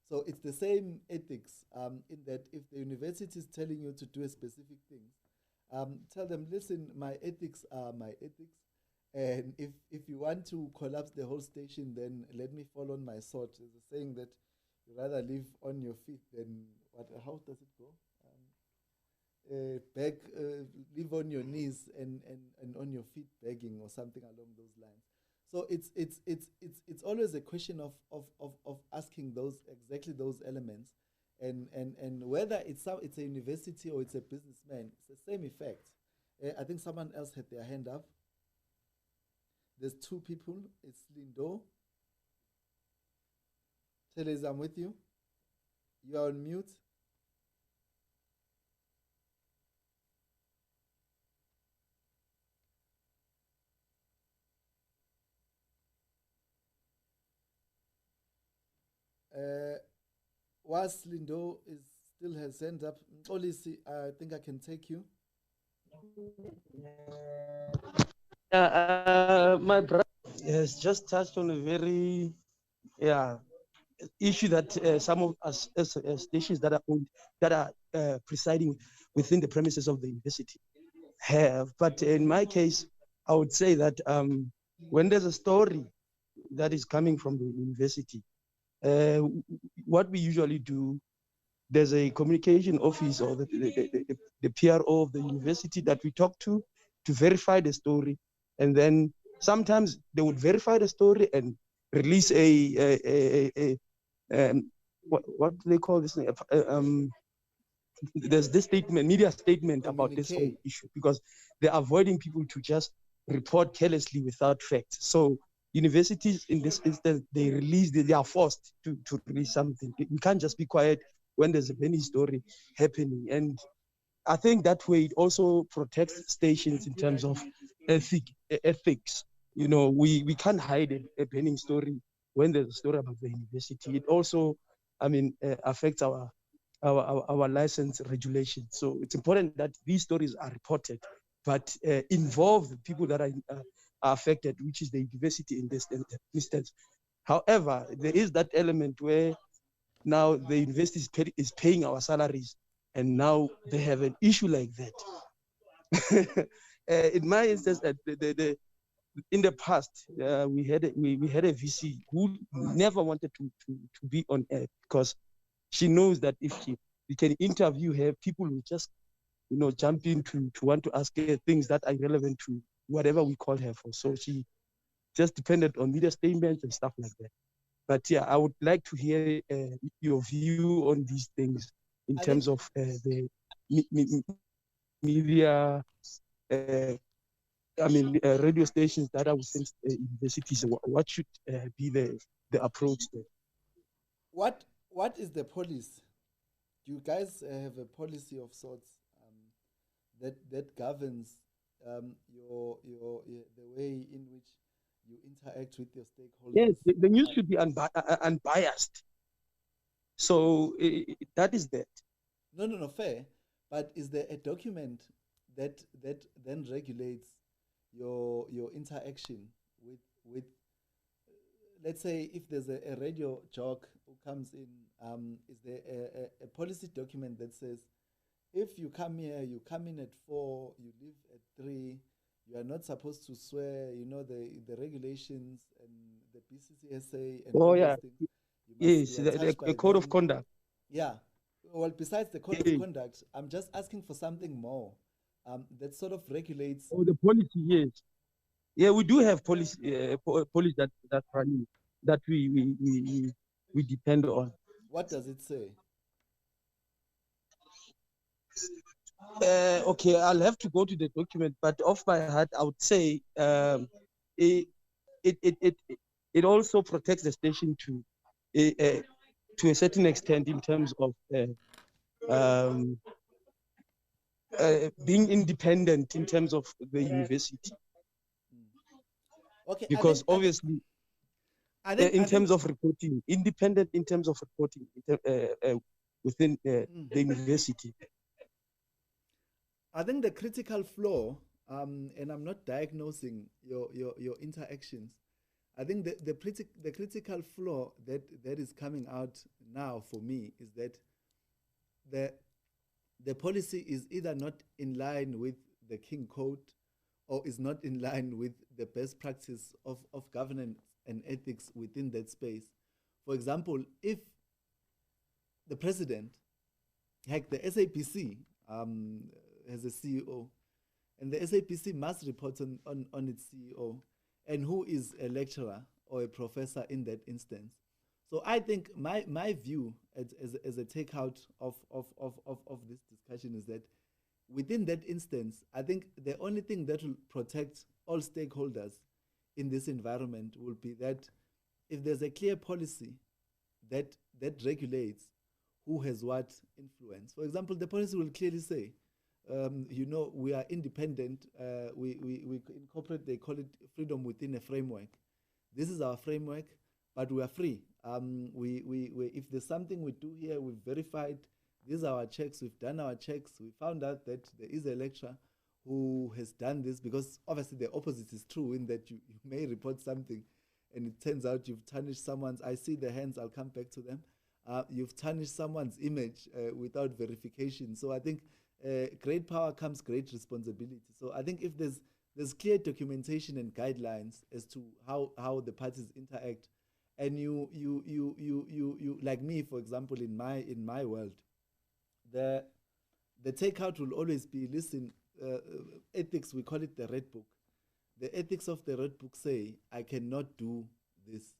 Speaker 1: So it's the same ethics in that if the university is telling you to do a specific thing, tell them, listen, my ethics are my ethics. And if you want to collapse the whole station, then let me fall on my sword. There's a saying that you rather live on your feet than what? How does it go? Live on your knees and on your feet begging, or something along those lines. So it's always a question of asking exactly those elements, and whether it's a university or it's a businessman, it's the same effect. I think someone else had their hand up. There's two people. It's Lindo. Therese, I'm with you. You are on mute. Whilst Lindo still has hand up, Olisi, I think I can take you.
Speaker 8: My brother has just touched on a very issue that some of us as stations that are presiding within the premises of the university have. But in my case, I would say that when there's a story that is coming from the university, what we usually do, there's a communication office or the PRO of the university that we talk to verify the story. And then sometimes they would verify the story and release what do they call this? There's this statement, media statement about this whole issue, because they're avoiding people to just report carelessly without facts. So universities in this instance, they are forced to release something. We can't just be quiet when there's a many story happening. And I think that way it also protects stations in terms of ethics. You know, we can't hide a penning story when there's a story about the university. It also, affects our license regulation. So it's important that these stories are reported but involve the people that are affected, which is the university in this instance. However, there is that element where now the university is paying our salaries, and now they have an issue like that. In my instance, in the past, we had a VC who never wanted to be on air because she knows that if we can interview her, people will just jump in to want to ask her things that are relevant to whatever we call her for. So she just depended on media statements and stuff like that. But yeah, I would like to hear your view on these things in terms of the media, radio stations that are within universities. What should be the approach there?
Speaker 1: What is the policy? Do you guys have a policy of sorts that governs the way in which you interact with your stakeholders?
Speaker 8: Yes, the news should be unbiased. So that is that.
Speaker 1: No, fair. But is there a document that then regulates your interaction with let's say if there's a radio jock who comes in, is there a policy document that says if you come here, you come in at 4, you leave at 3, you are not supposed to swear, the regulations and the BCCSA and
Speaker 8: all
Speaker 1: those things.
Speaker 8: Yes, the code of conduct.
Speaker 1: Yeah. Well, besides the code of conduct, I'm just asking for something more that sort of regulates.
Speaker 8: Oh, the policy, yes. Yeah, we do have policy that's running that we depend on.
Speaker 1: What does it say?
Speaker 8: Okay, I'll have to go to the document, but off my head, I would say it also protects the station to a certain extent in terms of being independent in terms of the university.
Speaker 1: Okay,
Speaker 8: because obviously, in terms of reporting, independent in terms of reporting within the university.
Speaker 1: I think the critical flaw, and I'm not diagnosing your interactions. I think the critical flaw that is coming out now for me is that the policy is either not in line with the King Code or is not in line with the best practice of governance and ethics within that space. For example, if the president, like the SAPC, has a CEO, and the SAPC must report on its CEO, and who is a lecturer or a professor in that instance. So I think my view as a takeout of this discussion is that within that instance, I think the only thing that will protect all stakeholders in this environment will be that if there's a clear policy that regulates who has what influence. For example, the policy will clearly say, we are independent. We incorporate, they call it freedom within a framework. This is our framework, but we are free. If there's something we do here, we've verified, these are our checks, we've done our checks, we found out that there is a lecturer who has done this, because obviously the opposite is true in that you may report something and it turns out you've tarnished someone's, I see the hands, I'll come back to them. You've tarnished someone's image without verification. So I think great power comes great responsibility. So I think if there's clear documentation and guidelines as to how the parties interact, and you like me, for example, in my world, the takeout will always be, listen, ethics, we call it the Red Book. The ethics of the Red Book say, I cannot do this.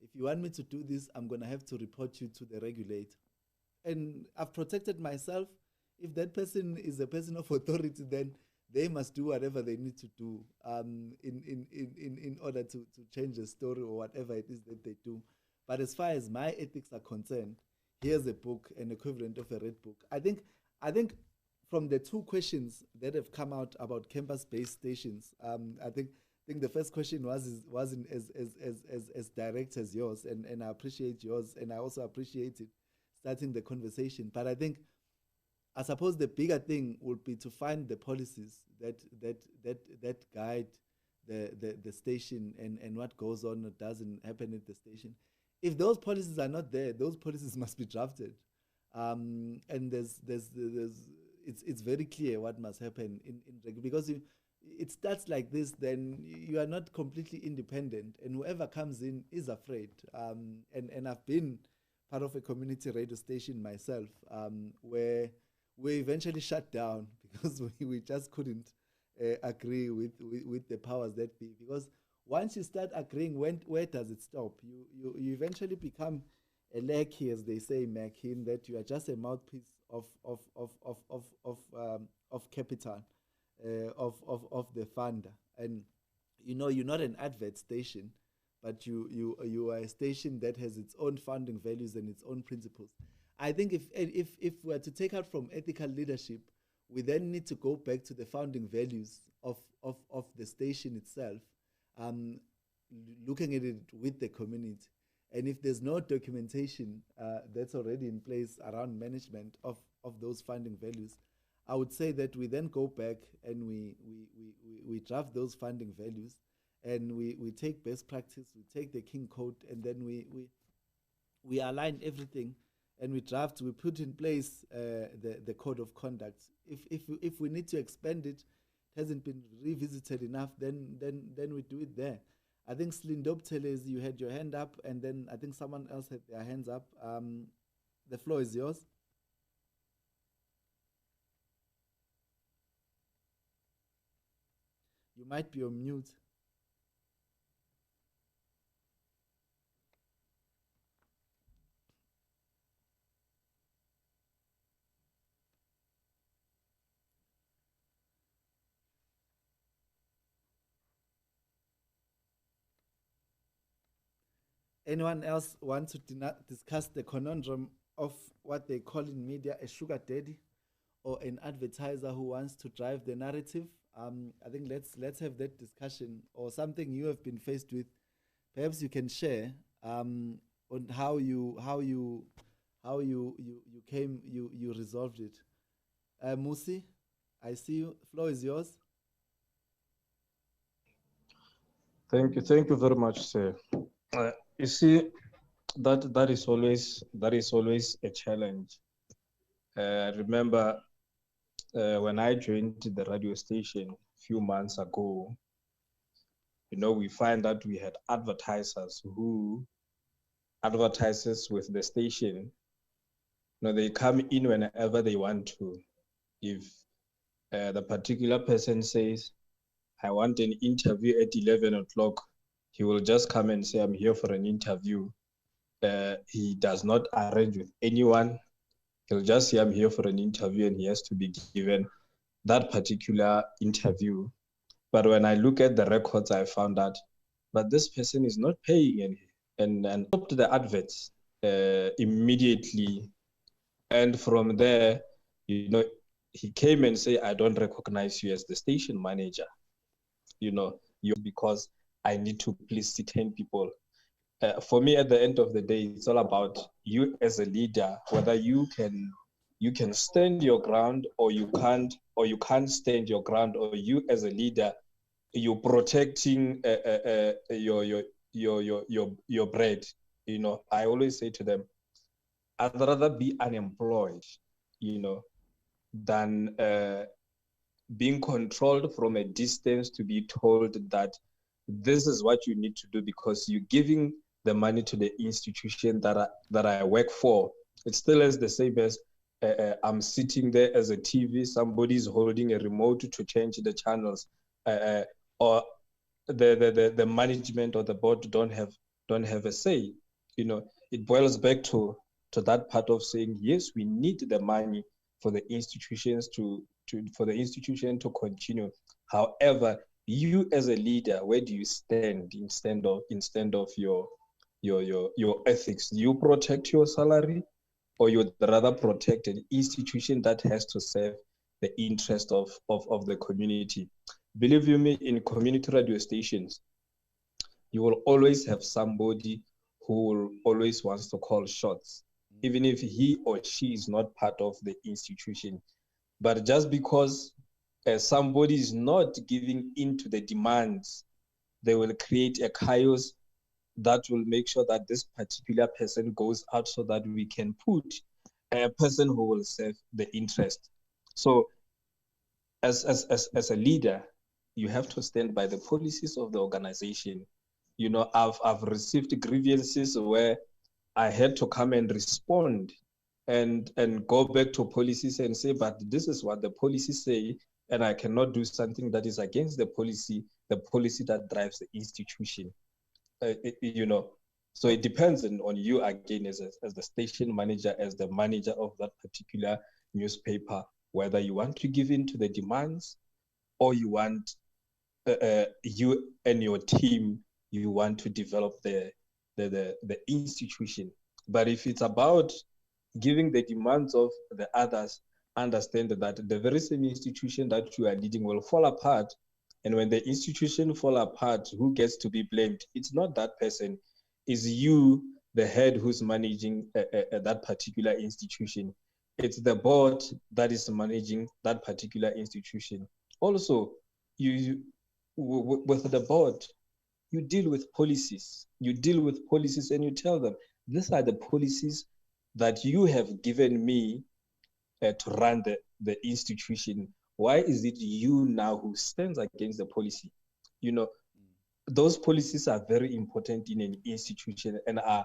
Speaker 1: If you want me to do this, I'm going to have to report you to the regulator. And I've protected myself. If that person is a person of authority, then they must do whatever they need to do in order to change the story or whatever it is that they do. But as far as my ethics are concerned, here's a book, an equivalent of a Red Book. I think from the two questions that have come out about campus-based stations, I think the first question wasn't as direct as yours, and I appreciate yours, and I also appreciate it starting the conversation. But I think I suppose the bigger thing would be to find the policies that guide the station and what goes on or doesn't happen at the station. If those policies are not there, those policies must be drafted. And it's very clear what must happen in because it starts like this, then you are not completely independent, and whoever comes in is afraid. And I've been part of a community radio station myself, where we eventually shut down because we just couldn't agree with the powers that be. Because once you start agreeing, where does it stop? You eventually become a lackey, as they say, Mac, in that you are just a mouthpiece of capital, of the funder. And you're not an advert station, but you are a station that has its own founding values and its own principles. I think if we're to take out from ethical leadership, we then need to go back to the founding values of the station itself, looking at it with the community. And if there's no documentation that's already in place around management of those founding values, I would say that we then go back and we draft those founding values, and we take best practice, we take the King Code, and then we align everything, and we put in place the code of conduct. If we need to expand it, it hasn't been revisited enough, then we do it there. I think Slindop Teles, you had your hand up, and then I think someone else had their hands up. The floor is yours. You might be on mute. Anyone else want to discuss the conundrum of what they call in media a sugar daddy or an advertiser who wants to drive the narrative? I think let's have that discussion, or something you have been faced with. Perhaps you can share on how you resolved it. Musi, I see you. Floor is yours.
Speaker 10: Thank you very much, sir. You see, that is always a challenge. I remember when I joined the radio station a few months ago, we find that we had advertisers who advertises with the station. They come in whenever they want to. If the particular person says, I want an interview at 11 o'clock, he will just come and say, I'm here for an interview. He does not arrange with anyone. He'll just say, I'm here for an interview, and he has to be given that particular interview. But when I look at the records, I found that, but this person is not paying any, and stopped the adverts immediately. And from there, he came and said, I don't recognize you as the station manager, because I need to please 10 people. For me, at the end of the day, it's all about you as a leader, whether you can stand your ground or you can't stand your ground, or you as a leader, you're protecting your bread. I always say to them, I'd rather be unemployed, than being controlled from a distance to be told that this is what you need to do because you're giving the money to the institution that I work for. It still is the same as I'm sitting there as a TV, somebody's holding a remote to change the channels, or the management or the board don't have a say. It boils back to that part of saying, yes, we need the money for the institutions for the institution to continue. However, you as a leader, where do you stand instead of your ethics? Do you protect your salary, or you'd rather protect an institution that has to serve the interest of the community? Believe you me, in community radio stations, you will always have somebody who will always wants to call shots. even if he or she is not part of the institution. But just because somebody is not giving in to the demands, they will create a chaos that will make sure that this particular person goes out so that we can put a person who will serve the interest. So as a leader, you have to stand by the policies of the organization. You know, I've received grievances where I had to come and respond and go back to policies and say, but this is what the policies say, and I cannot do something that is against the policy that drives the institution. You know, so it depends on you again as the station manager, as the manager of that particular newspaper, whether you want to give in to the demands or you want you and your team, you want to develop the institution. But if it's about giving the demands of the others, understand that the very same institution that you are leading will fall apart. And when the institution fall apart, who gets to be blamed? It's not that person. It's you, the head who's managing that particular institution. It's the board that is managing that particular institution. Also, you with the board, you deal with policies. You deal with policies and you tell them, these are the policies that you have given me to run the institution. Why is it you now who stands against the policy? You know, those policies are very important in an institution and are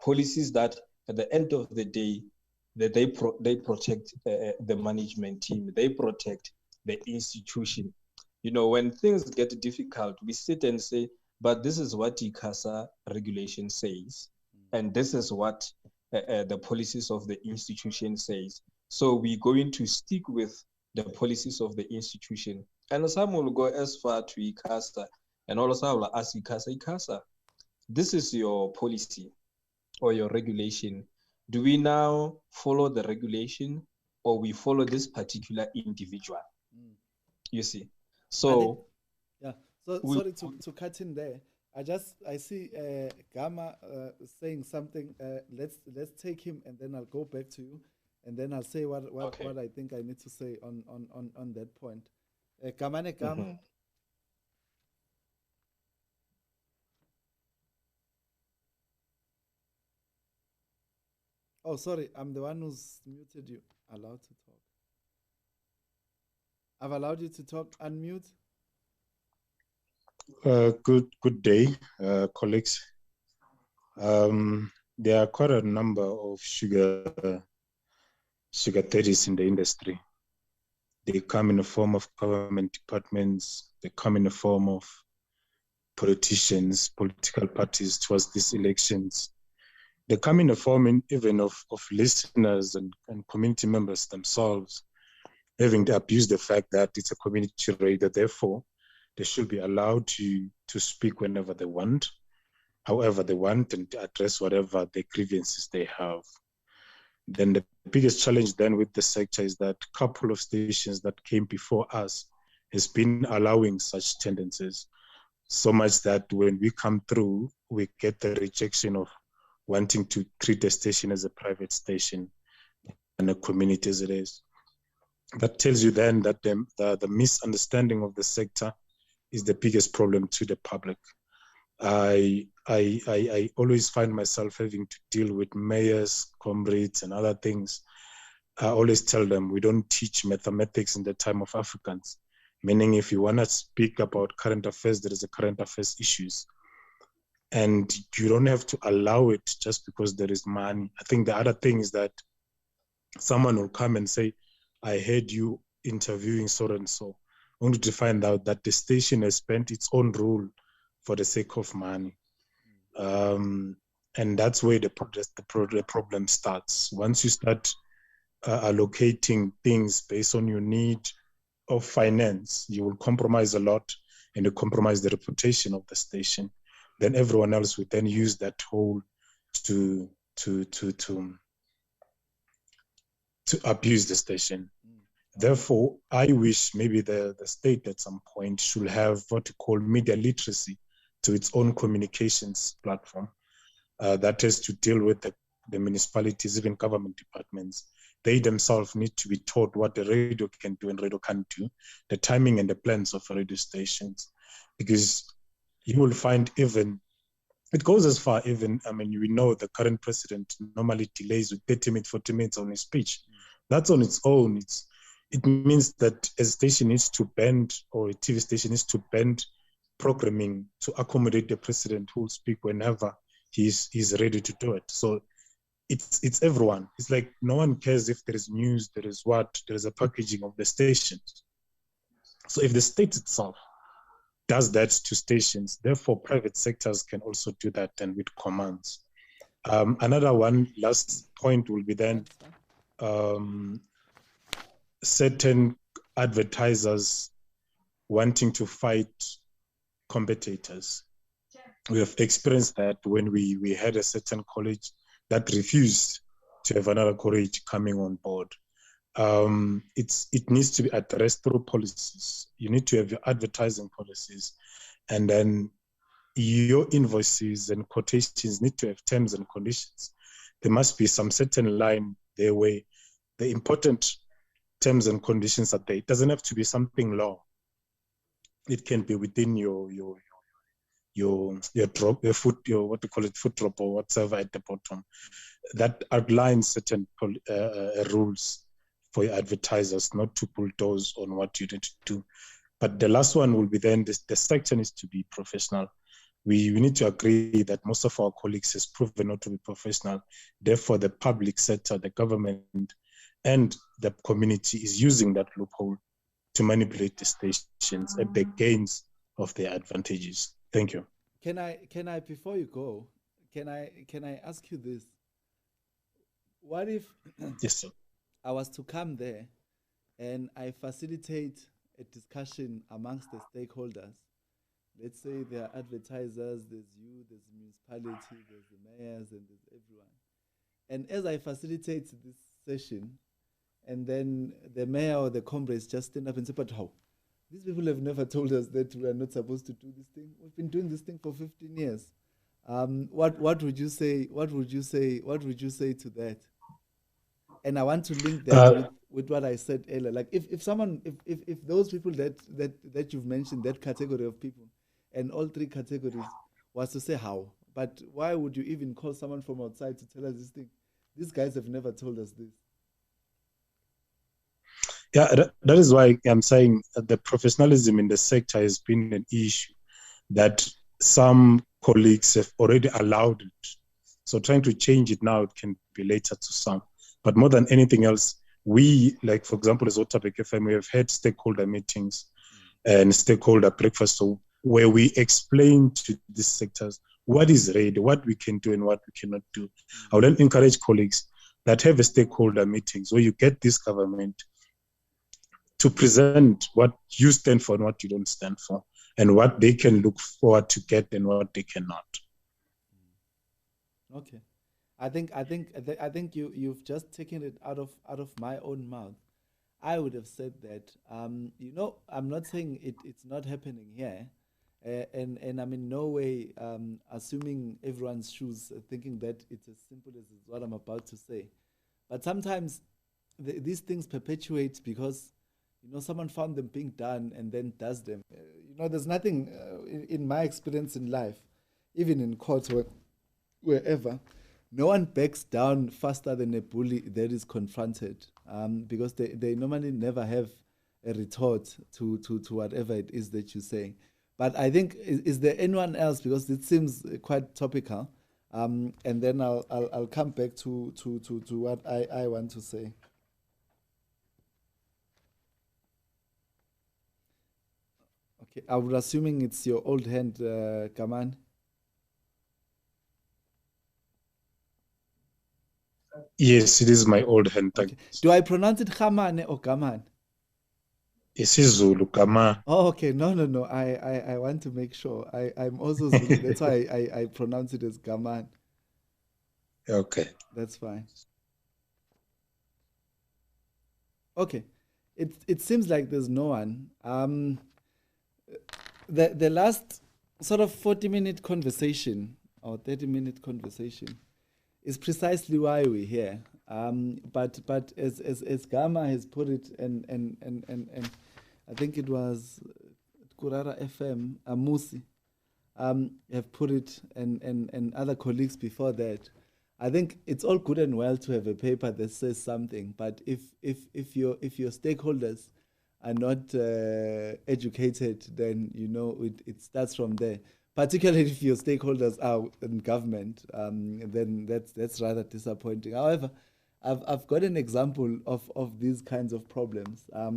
Speaker 10: policies that at the end of the day, that they protect the management team, they protect the institution. You know, when things get difficult, we sit and say, but this is what ICASA regulation says, and this is what the policies of the institution says. So we're going to stick with the policies of the institution. And some will go as far to ICASA, and also I will ask ICASA, this is your policy or your regulation. Do we now follow the regulation or we follow this particular individual? You see? So
Speaker 1: yeah. So sorry to cut in there. I see Gamma saying something. Let's take him and then I'll go back to you and then I'll say what I think I need to say on that point. Gamma. Oh, sorry, I'm the one who's muted you. Allowed to talk. I've allowed you to talk. Unmute.
Speaker 12: Good day, colleagues. There are quite a number of sugar daddies in the industry. They come in the form of government departments. They come in the form of politicians, political parties towards these elections. They come in the form even of listeners and community members themselves, having to abuse the fact that it's a community radio. Therefore, they should be allowed to speak whenever they want, however they want, and address whatever the grievances they have. Then the biggest challenge then with the sector is that a couple of stations that came before us has been allowing such tendencies, so much that when we come through, we get the rejection of wanting to treat the station as a private station and a community as it is. That tells you then that the misunderstanding of the sector is the biggest problem to the public. I always find myself having to deal with mayors, comrades, and other things. I always tell them we don't teach mathematics in the time of Africans, meaning if you want to speak about current affairs, there is a current affairs issues. And you don't have to allow it just because there is money. I think the other thing is that someone will come and say, I heard you interviewing so and so, only to find out that the station has spent its own rule for the sake of money. And that's where the problem starts. Once you start allocating things based on your need of finance, you will compromise a lot and you compromise the reputation of the station. Then everyone else would then use that tool to abuse the station. Therefore, I wish maybe the state at some point should have what you call media literacy to its own communications platform that has to deal with the the municipalities, even government departments, they themselves need to be taught what the radio can do and radio can't do, the timing and the plans of radio stations. Because you will find even, it goes as far even, I mean, we know the current president normally delays with 30 minutes, 40 minutes on his speech. That's on its own. It means that a station needs to bend, or a TV station needs to bend programming to accommodate the president who will speak whenever he's ready to do it. So it's everyone. It's like no one cares if there is news, there is a packaging of the stations. So if the state itself does that to stations, therefore private sectors can also do that, and with commands. Another one, last point will be then certain advertisers wanting to fight competitors. We have experienced that when we had a certain college that refused to have another college coming on board. It needs to be addressed through policies. You need to have your advertising policies, and then your invoices and quotations need to have terms and conditions. There must be some certain line there where the important terms and conditions are there. It doesn't have to be something law. It can be within your drop, foot drop or whatever at the bottom, that outlines certain rules for your advertisers, not to bulldoze on what you need to do. But the last one will be then the sector needs to be professional. We need to agree that most of our colleagues has proven not to be professional. Therefore, the public sector, the government, and the community is using that loophole to manipulate the stations at the gains of their advantages. Thank you.
Speaker 1: Can I before you go, can I ask you this? What if
Speaker 12: yes, sir.
Speaker 1: I was to come there and I facilitate a discussion amongst the stakeholders? Let's say there are advertisers, there's you, there's the municipality, there's the mayors, and there's everyone. And as I facilitate this session, and then the mayor or the comrades just stand up and say, but how? These people have never told us that we are not supposed to do this thing. We've been doing this thing for 15 years. What would you say? What would you say? What would you say to that? And I want to link that with what I said earlier. Like if those people that you've mentioned, that category of people, and all three categories, was to say how. But why would you even call someone from outside to tell us this thing? These guys have never told us this.
Speaker 12: Yeah, that is why I'm saying that the professionalism in the sector has been an issue that some colleagues have already allowed it. So trying to change it now, it can be later to some. But more than anything else, we, like, for example, as Otabek FM, we have had stakeholder meetings and stakeholder breakfasts where we explain to these sectors what is ready, what we can do and what we cannot do. I would encourage colleagues that have a stakeholder meetings where you get this government to present what you stand for and what you don't stand for, and what they can look forward to get and what they cannot.
Speaker 1: Okay, I think you've just taken it out of my own mouth. I would have said that. I'm not saying it's not happening here, and I'm in no way assuming everyone's shoes, thinking that it's as simple as what I'm about to say. But sometimes these things perpetuate because someone found them being done and then does them. There's nothing in my experience in life, even in court or wherever, no one backs down faster than a bully that is confronted, because they normally never have a retort to whatever it is that you say. But I think, is there anyone else, because it seems quite topical, and then I'll come back to what I want to say. Okay, I was assuming it's your old hand, Gaman.
Speaker 12: Yes, it is my old hand.
Speaker 1: Okay. Do I pronounce it Gamane or Gaman?
Speaker 12: isiZulu Gama.
Speaker 1: Oh, okay. No. I want to make sure. I'm also Zulu. That's why I pronounce it as Gaman.
Speaker 12: Okay.
Speaker 1: That's fine. Okay. It seems like there's no one. The last sort of 40-minute conversation or 30-minute conversation, is precisely why we're here. But as Gama has put it, and I think it was Kurara FM, Amusi, have put it, and other colleagues before that. I think it's all good and well to have a paper that says something, but if your stakeholders are not educated, then it starts from there. Particularly if your stakeholders are in government, then that's rather disappointing. However, I've got an example of these kinds of problems. I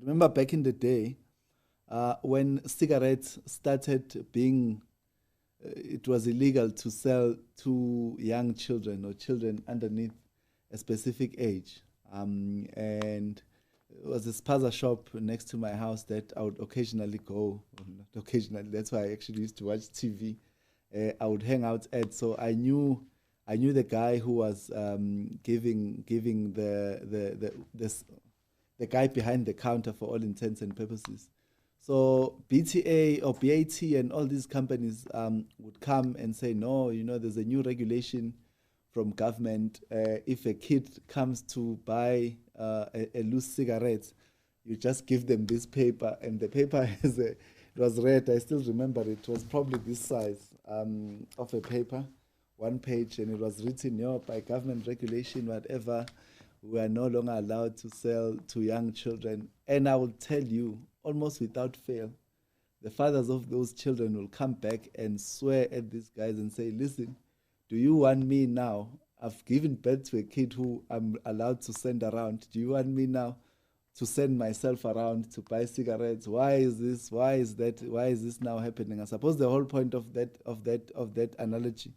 Speaker 1: remember back in the day when cigarettes started being, it was illegal to sell to young children or children underneath a specific age. And it was a spaza shop next to my house that I would occasionally go, not occasionally, that's why I actually used to watch TV. I would hang out at, so I knew the guy who was giving the guy behind the counter for all intents and purposes. So BTA or BAT and all these companies would come and say, no, there's a new regulation from government. If a kid comes to buy a loose cigarette, you just give them this paper, and the paper it was red. I still remember it was probably this size of a paper, 1 page, and it was written, by government regulation, whatever, we are no longer allowed to sell to young children. And I will tell you, almost without fail, the fathers of those children will come back and swear at these guys and say, listen, do you want me now? I've given birth to a kid who I'm allowed to send around. Do you want me now to send myself around to buy cigarettes? Why is this? Why is that? Why is this now happening? I suppose the whole point of that analogy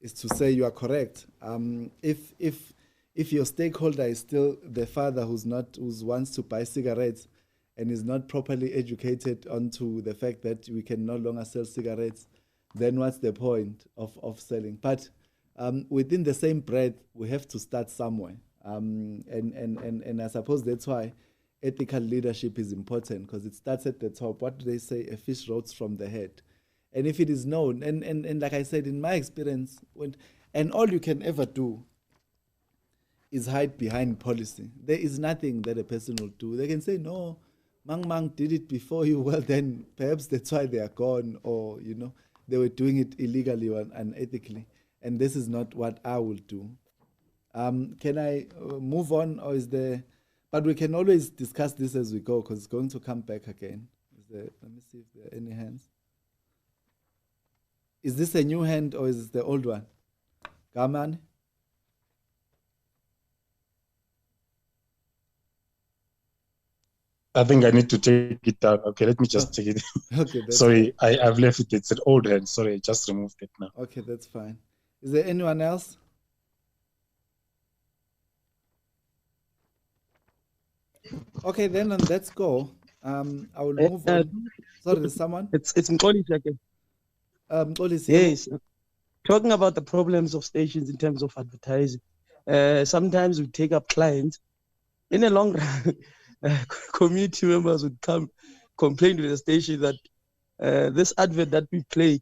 Speaker 1: is to say you are correct. If your stakeholder is still the father who wants to buy cigarettes and is not properly educated onto the fact that we can no longer sell cigarettes, then what's the point of selling? But within the same breath, we have to start somewhere. And I suppose that's why ethical leadership is important, because it starts at the top. What do they say? A fish rots from the head. And if it is known, and like I said, in my experience, and all you can ever do is hide behind policy. There is nothing that a person will do. They can say, no, Mang did it before you. Well, then perhaps that's why they are gone, or, they were doing it illegally or unethically. And this is not what I will do. Can I move on, or is there? But we can always discuss this as we go, because it's going to come back again. Let me see if there are any hands. Is this a new hand, or is this the old one? Gaman?
Speaker 12: I think I need to take it down. Okay, let me just take it.
Speaker 1: Okay.
Speaker 12: Sorry, I've left it. It's an old hand. Sorry, I just removed it now.
Speaker 1: Okay, that's fine. Is there anyone else? Okay, then let's go. I will move on. Sorry, there's someone?
Speaker 8: It's Nkoli again. Yes. Talking about the problems of stations in terms of advertising. Sometimes we take up clients. In the long run, community members would come complain to the station that this advert that we played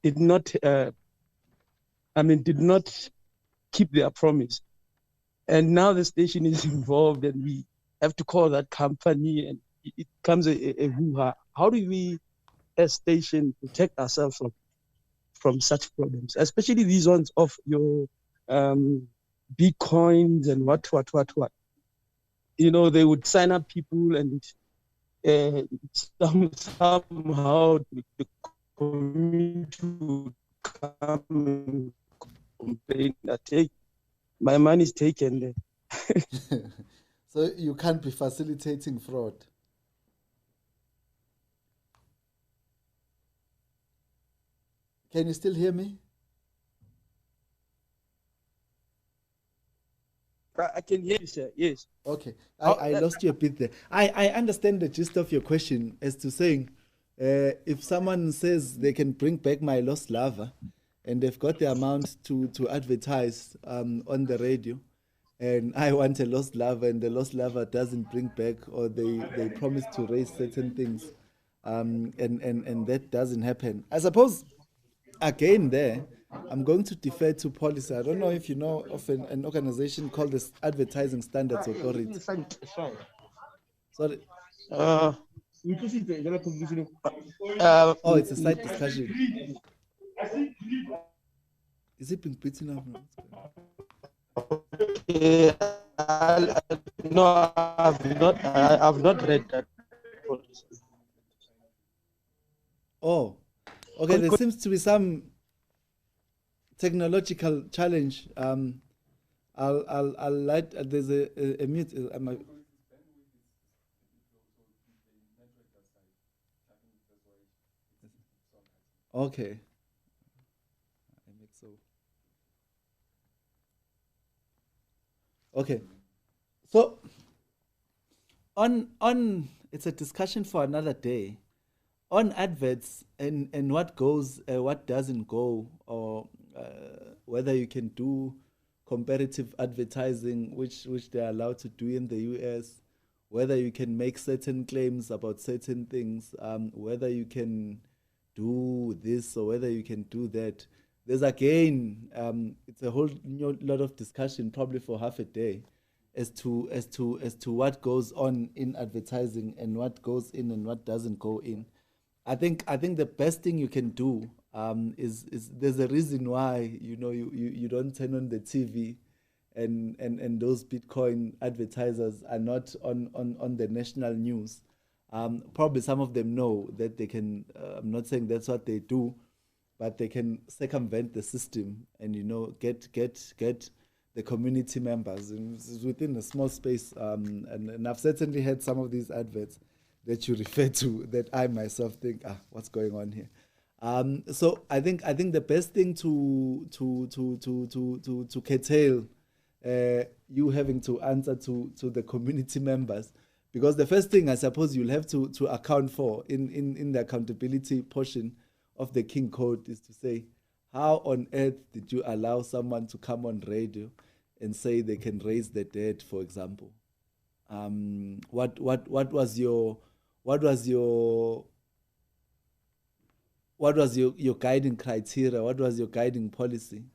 Speaker 8: did not keep their promise. And now the station is involved, and we have to call that company, and it becomes a hoo-ha. How do we, as station, protect ourselves from such problems, especially these ones of your Bitcoins and what? They would sign up people, and somehow the community would come and complain that, my money is taken.
Speaker 1: So you can't be facilitating fraud. Can you still hear me?
Speaker 8: I can hear you, sir. Yes.
Speaker 1: Okay. I lost you a bit there. I understand the gist of your question as to saying, if someone says they can bring back my lost lover, and they've got the amount to advertise on the radio, and I want a lost lover, and the lost lover doesn't bring back, or they promise to raise certain things, and that doesn't happen. I suppose, again there, I'm going to defer to policy. I don't know if you know of an organization called the Advertising Standards Authority. Sorry.
Speaker 8: Uh,
Speaker 1: Oh, it's a side discussion. Is it being beaten up now?
Speaker 8: No, I've not read that.
Speaker 1: Oh, okay. There seems to be some technological challenge. I'll light. There's a mute. Okay. I make so. Okay. So on it's a discussion for another day. On adverts and what goes, what doesn't go, or whether you can do comparative advertising, which they're allowed to do in the US, whether you can make certain claims about certain things, whether you can do this or whether you can do that. There's again, it's a whole lot of discussion, probably for half a day, as to what goes on in advertising and what goes in and what doesn't go in. I think the best thing you can do is there's a reason why you don't turn on the TV and those Bitcoin advertisers are not on the national news. Probably some of them know that they can. I'm not saying that's what they do, but they can circumvent the system and get the community members within a small space. And I've certainly had some of these adverts that you refer to that I myself think, what's going on here? So I think the best thing to curtail you having to answer to the community members, because the first thing I suppose you'll have to account for in the accountability portion of the King Code is to say, how on earth did you allow someone to come on radio and say they can raise the dead, for example? What was your guiding criteria? What was your guiding policy?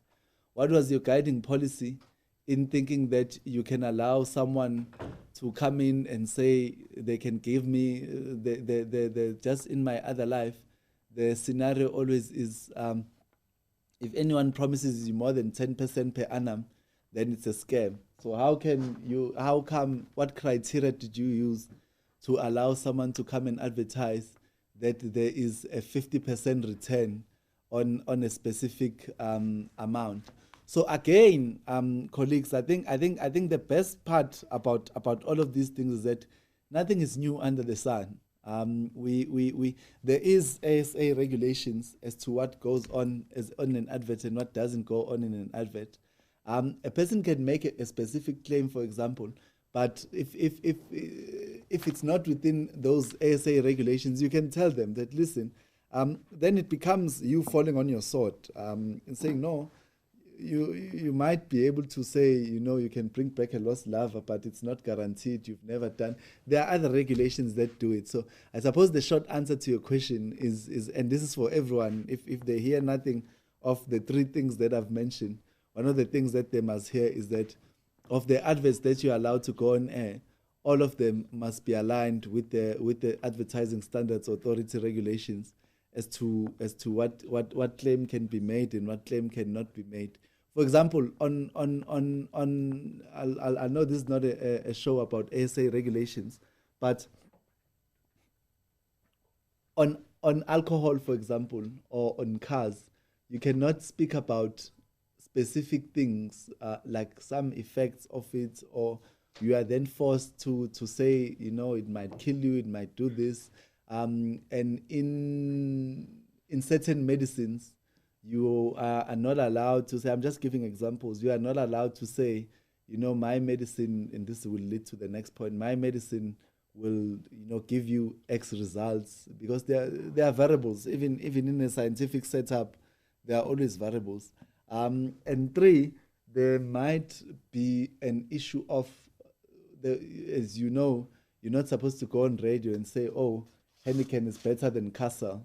Speaker 1: What was your guiding policy in thinking that you can allow someone to come in and say they can give me the just in my other life? The scenario always is if anyone promises you more than 10% per annum, then it's a scam. So what criteria did you use to allow someone to come and advertise that there is a 50% return on a specific amount? So again, colleagues, I think the best part about all of these things is that nothing is new under the sun. There is ASA regulations as to what goes on on an advert and what doesn't go on in an advert. A person can make a specific claim, for example, but if it's not within those ASA regulations, you can tell them that, listen, then it becomes you falling on your sword and saying, no, you might be able to say, you can bring back a lost lover, but it's not guaranteed. You've never done. There are other regulations that do it. So I suppose the short answer to your question is, and this is for everyone, if they hear nothing of the three things that I've mentioned, one of the things that they must hear is that of the adverts that you're allowed to go on air, all of them must be aligned with the Advertising Standards Authority regulations as to what claim can be made and what claim cannot be made. For example, I know this is not a show about ASA regulations, but on alcohol, for example, or on cars, you cannot speak about specific things like some effects of it, or you are then forced to say, it might kill you, it might do this. And in certain medicines, you are not allowed to say, I'm just giving examples, you are not allowed to say, my medicine, and this will lead to the next point, my medicine will give you X results, because there are variables. Even in a scientific setup, there are always variables. And three, there might be an issue of, as you know, you're not supposed to go on radio and say, oh, Heineken is better than Casa,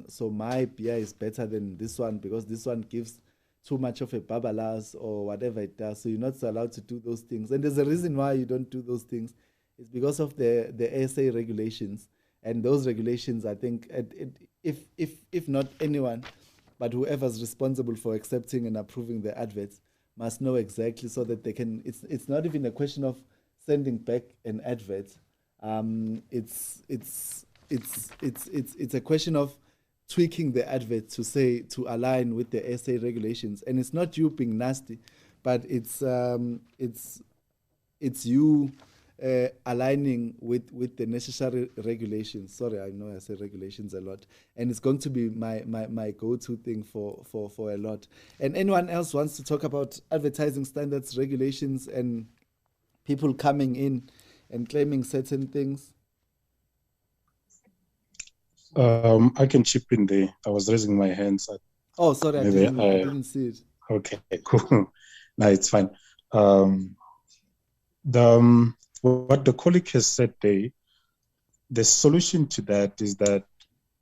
Speaker 1: so my beer is better than this one because this one gives too much of a babalas or whatever it does. So you're not allowed to do those things. And there's a reason why you don't do those things. It's because of the ASA regulations. And those regulations, I think, if not anyone, but whoever's responsible for accepting and approving the adverts must know exactly so that they can. It's not even a question of sending back an advert. It's a question of tweaking the advert to align with the SA regulations. And it's not you being nasty, but it's you aligning with the necessary regulations. Sorry, I know I say regulations a lot, and it's going to be my go-to thing for a lot. And anyone else wants to talk about advertising standards, regulations, and people coming in and claiming certain things?
Speaker 12: I can chip in there. I was raising my hands.
Speaker 1: Oh, sorry, I didn't see it.
Speaker 12: Okay, cool. No, it's fine. What the colleague has said there, the solution to that is that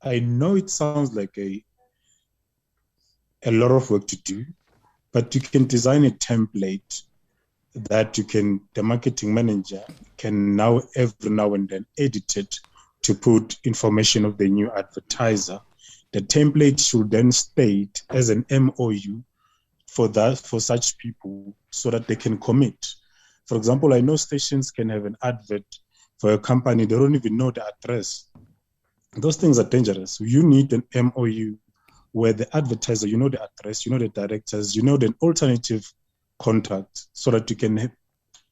Speaker 12: I know it sounds like a lot of work to do, but you can design a template that the marketing manager can now every now and then edit it to put information of the new advertiser. The template should then state as an MOU for such people so that they can commit. For example, I know stations can have an advert for a company, they don't even know the address. Those things are dangerous. You need an MOU where the advertiser, you know the address, you know the directors, you know the alternative contact so that you can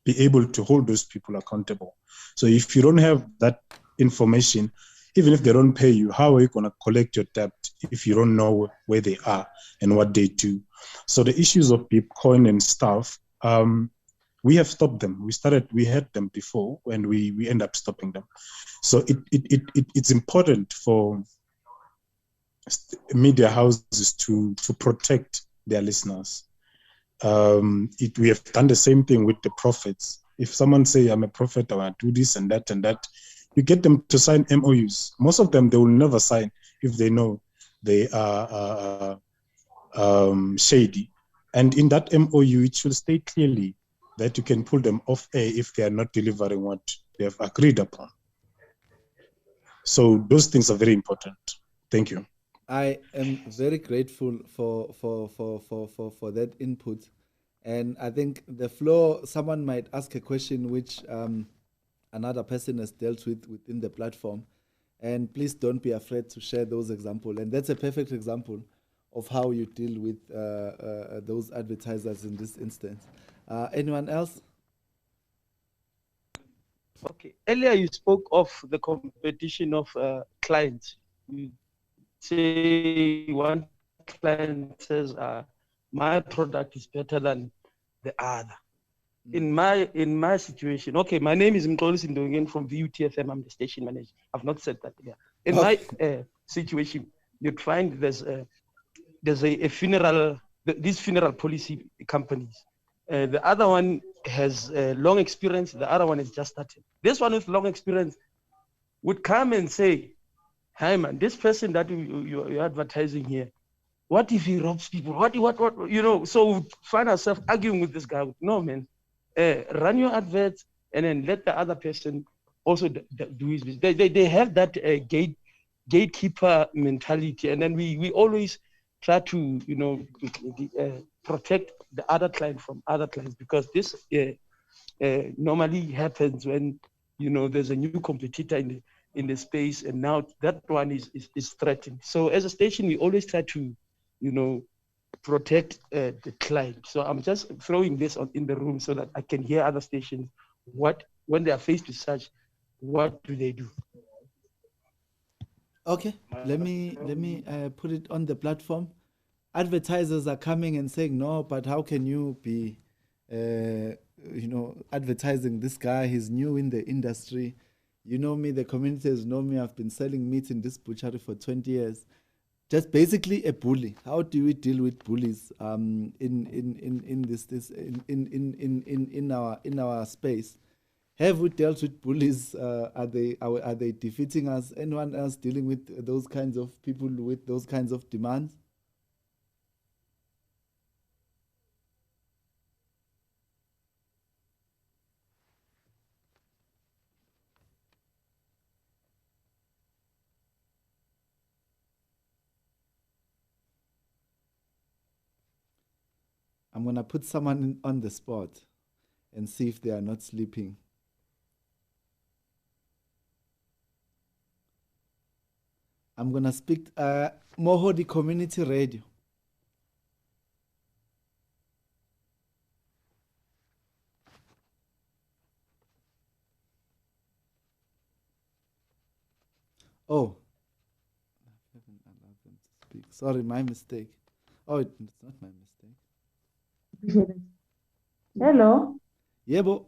Speaker 12: be able to hold those people accountable. So if you don't have that information, even if they don't pay you, how are you going to collect your debt if you don't know where they are and what they do? So the issues of Bitcoin and stuff, we have stopped them. We had them before and we end up stopping them. So it's important for media houses to protect their listeners. We have done the same thing with the prophets. If someone say, I'm a prophet, I want to do this and that, you get them to sign MOUs. Most of them, they will never sign if they know they are shady. And in that MOU, it should state clearly that you can pull them off air if they are not delivering what they have agreed upon. So those things are very important. Thank you.
Speaker 1: I am very grateful for that input. And I think the floor, someone might ask a question which another person has dealt with within the platform. And please don't be afraid to share those examples. And that's a perfect example of how you deal with those advertisers in this instance. Anyone else?
Speaker 8: Okay. Earlier you spoke of the competition of clients. You say one client says, my product is better than the other. In my situation, okay, my name is Mxolisi Ndongeni from VUTFM. I'm the station manager. I've not said that here. In my situation, you'd find there's a funeral, these funeral policy companies. The other one has long experience. The other one is just started. This one with long experience would come and say, "Hi man, this person that you're advertising here, what if he robs people? What? So we find ourselves arguing with this guy. No man, run your adverts and then let the other person also do his business. They have that gatekeeper mentality, and then we always try to protect the other client from other clients, because this normally happens when there's a new competitor in the space, and now that one is threatened. So as a station, we always try to protect the client. So I'm just throwing this in the room so that I can hear other stations when they are faced with such, what do they do?
Speaker 1: Okay, let me put it on the platform. Advertisers are coming and saying, no, but how can you be advertising this guy? He's new in the industry. You know me, the communities know me. I've been selling meat in this butchery for 20 years. Just basically a bully. How do we deal with bullies in our space? Have we dealt with bullies? Are they defeating us? Anyone else dealing with those kinds of people with those kinds of demands? I'm gonna put someone on the spot and see if they are not sleeping. I'm gonna speak Mohodi Community Radio. Oh, I haven't allowed them to speak. Sorry, my mistake. Oh, it's not my mistake.
Speaker 13: Hello.
Speaker 1: Yebo.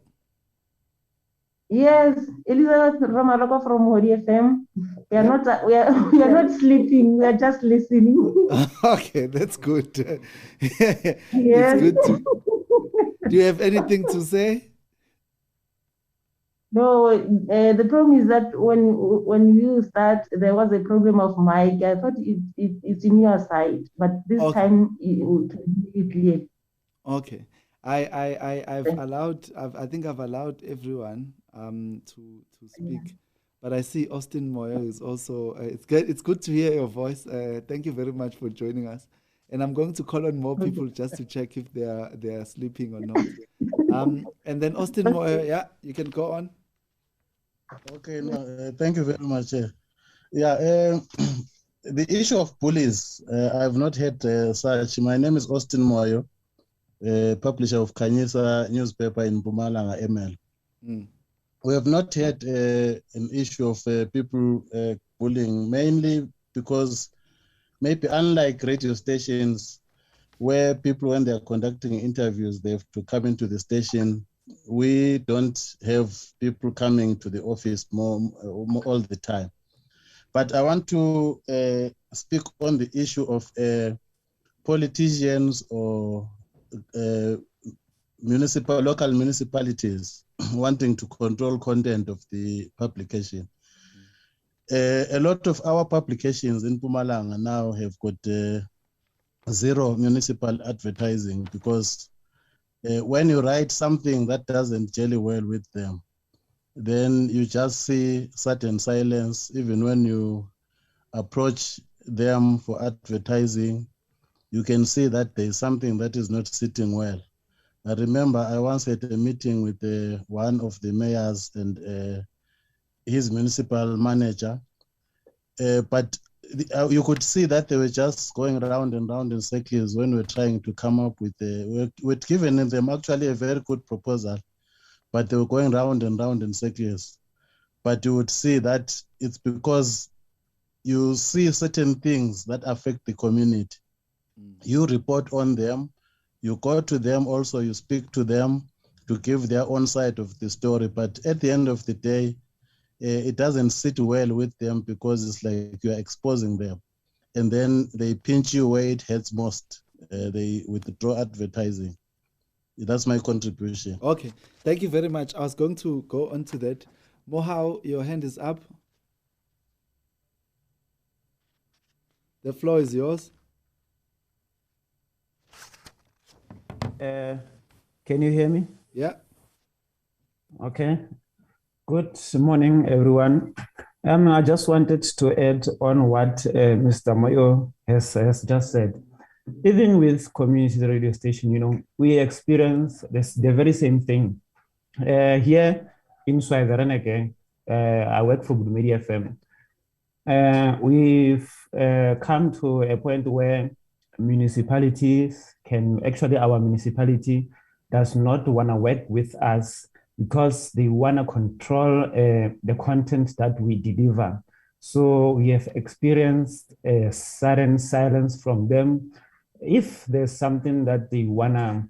Speaker 13: Yes, Elizabeth Ramaloko from Hori FM. We are
Speaker 1: Yep.
Speaker 13: not we are not sleeping. We are just listening.
Speaker 1: Okay, that's good.
Speaker 13: Yes.
Speaker 1: It's good to. Do you have anything to say?
Speaker 13: No, the problem is that when you start, there was a problem of mic. I thought it's in your side, but this
Speaker 1: Okay.
Speaker 13: time it can be clear.
Speaker 1: Okay. I think I've allowed everyone to speak, but I see Austin Moyo is also. It's good to hear your voice. Thank you very much for joining us, and I'm going to call on more people just to check if they are sleeping or not. And then Austin Moyo, yeah, you can go on.
Speaker 14: Okay, no, thank you very much. The issue of bullies, I've not had such. My name is Austin Moyo, publisher of Khanyisa newspaper in Mpumalanga, ML.
Speaker 1: Mm.
Speaker 14: We have not had an issue of people bullying, mainly because maybe unlike radio stations where people, when they're conducting interviews, they have to come into the station. We don't have people coming to the office more all the time. But I want to speak on the issue of politicians or local municipalities wanting to control content of the publication. A lot of our publications in Mpumalanga now have got zero municipal advertising because when you write something that doesn't jelly well with them, then you just see certain silence. Even when you approach them for advertising, you can see that there's something that is not sitting well. I remember I once had a meeting with one of the mayors and his municipal manager, but you could see that they were just going round and round in circles when we were trying to come up with we'd given them actually a very good proposal, but they were going round and round in circles. But you would see that it's because you see certain things that affect the community. You report on them, you go to them also, you speak to them to give their own side of the story. But at the end of the day, it doesn't sit well with them because it's like you're exposing them. And then they pinch you where it hurts most. They withdraw advertising. That's my contribution.
Speaker 1: Okay, thank you very much. I was going to go on to that. Mohau, your hand is up. The floor is yours.
Speaker 15: Can you hear me?
Speaker 1: Yeah.
Speaker 15: Okay. Good morning, everyone. I just wanted to add on what Mr. Moyo has just said. Even with community radio station, we experience the very same thing. Here in Swaziland, I work for Good Media FM. We've come to a point where municipalities our municipality does not want to work with us because they want to control the content that we deliver. So we have experienced a sudden silence from them. If there's something that they want to,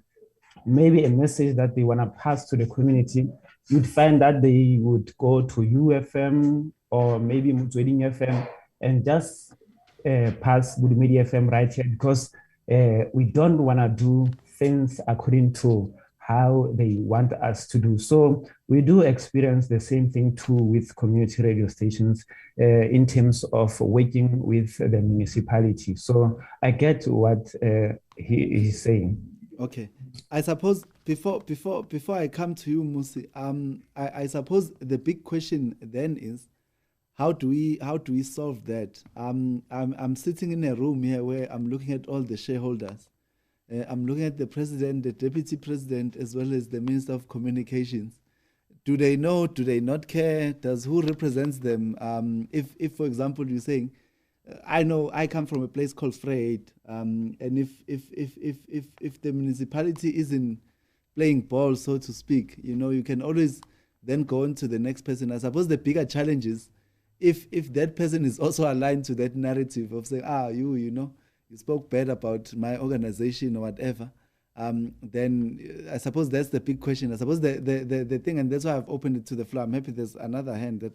Speaker 15: maybe a message that they want to pass to the community, you'd find that they would go to UFM or maybe Mutsweding FM and just pass Good Media FM right here because we don't want to do things according to how they want us to do. So we do experience the same thing too with community radio stations in terms of working with the municipality. So I get what he's saying.
Speaker 1: Okay, I suppose before I come to you, Musi, I suppose the big question then is, how do we solve that? I'm sitting in a room here where I'm looking at all the shareholders, I'm looking at the president, the deputy president, as well as the minister of communications. Do they know? Do they not care? Does who represents them? If for example, you're saying, I know I come from a place called Vryheid, and if the municipality isn't playing ball, so to speak, you can always then go on to the next person. I suppose the bigger challenge is if that person is also aligned to that narrative of saying, you spoke bad about my organization or whatever, then I suppose that's the big question. I suppose the thing, and that's why I've opened it to the floor. I'm happy there's another hand,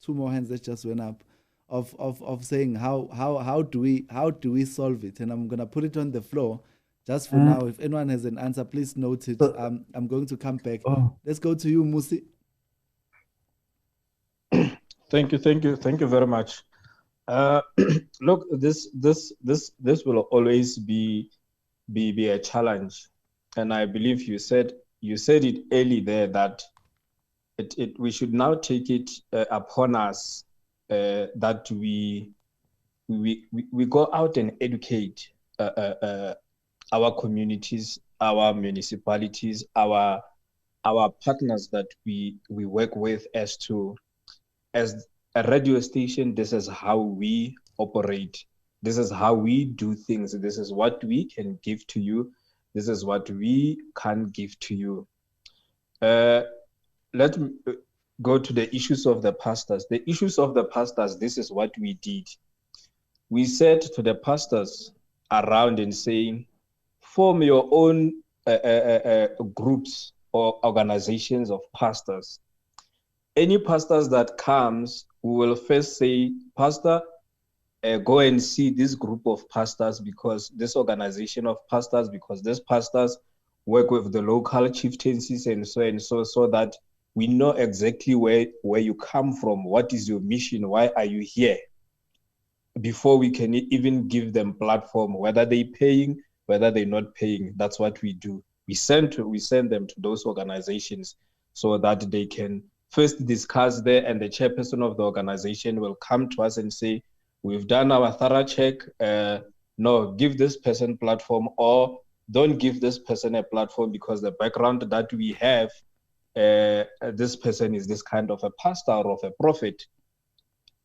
Speaker 1: two more hands that just went up, of saying how do we solve it? And I'm gonna put it on the floor just for now. If anyone has an answer, please note it. I'm going to come back. Let's go to you, Musi.
Speaker 10: Thank you very much. Look, this will always be a challenge, and I believe you said it early there that we should now take it upon us that we go out and educate our communities, our municipalities, our partners that we work with as a radio station. This is how we operate. This is how we do things. This is what we can give to you. This is what we can give to you. Let me go to the issues of the pastors. The issues of the pastors, this is what we did. We said to the pastors around and saying, form your own groups or organizations of pastors. Any pastors that comes, we will first say, Pastor, go and see this group of pastors, because this organization of pastors, because these pastors work with the local chieftaincies and so that we know exactly where you come from, what is your mission, why are you here, before we can even give them platform, whether they paying, whether they're not paying. That's what we do. We send them to those organizations so that they can first discuss there, and the chairperson of the organization will come to us and say, we've done our thorough check. No, give this person platform, or don't give this person a platform because the background that we have, this person is this kind of a pastor or of a prophet,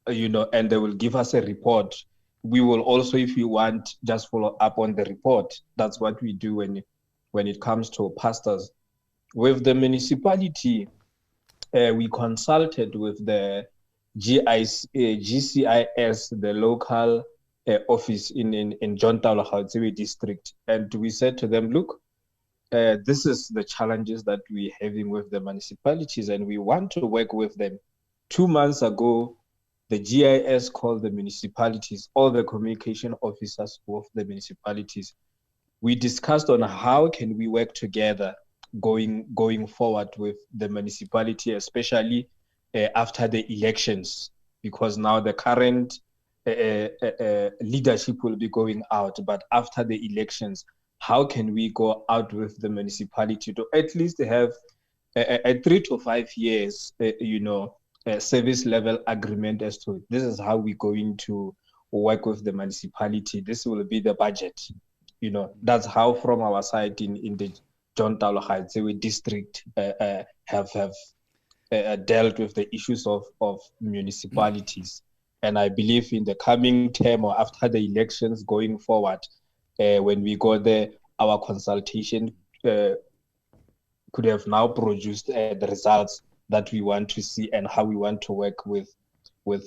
Speaker 10: and they will give us a report. We will also, if you want, just follow up on the report. That's what we do when it comes to pastors. With the municipality, we consulted with the GCIS, the local office in John Taolo Gauteng district, and we said to them, look, this is the challenges that we're having with the municipalities, and we want to work with them. 2 months ago, the GIS called the municipalities, all the communication officers of the municipalities. We discussed on how can we work together going forward with the municipality, especially after the elections, because now the current leadership will be going out. But after the elections, how can we go out with the municipality to at least have a 3 to 5 years, service level agreement as to this is how we're going to work with the municipality. This will be the budget. That's how from our side in the John Taolo Gauteng district have dealt with the issues of municipalities. And I believe in the coming term or after the elections going forward, when we go there, our consultation could have now produced the results that we want to see and how we want to work with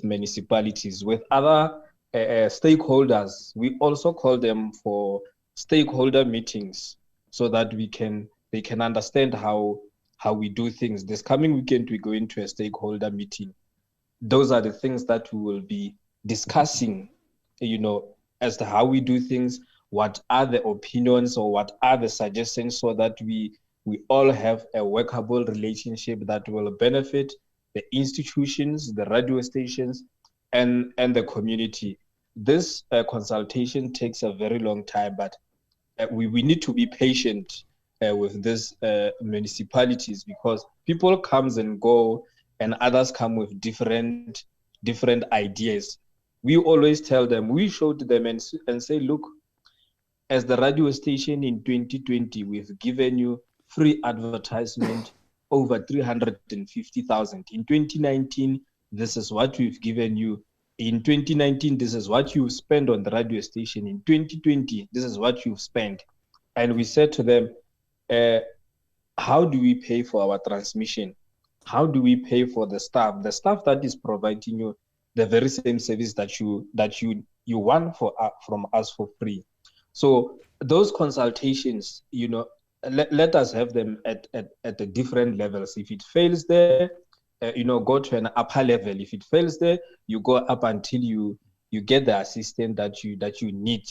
Speaker 10: municipalities. With other stakeholders, we also call them for stakeholder meetings so that they can understand how we do things. This coming weekend, we go into a stakeholder meeting. Those are the things that we will be discussing, as to how we do things, what are the opinions or what are the suggestions, so that we all have a workable relationship that will benefit the institutions, the radio stations, and the community. This consultation takes a very long time, but we need to be patient with these municipalities, because people comes and go and others come with different ideas. We always tell them, we showed them and say, look, as the radio station in 2020, we've given you free advertisement over 350,000. In 2019, this is what we've given you. In 2019, this is what you spend on the radio station. In 2020, this is what you've spent. And we said to them, how do we pay for our transmission? How do we pay for the staff that is providing you the very same service that you want from us for free? So those consultations, let us have them at the different levels. If it fails there, go to an upper level. If it fails there, you go up until you get the assistance that you need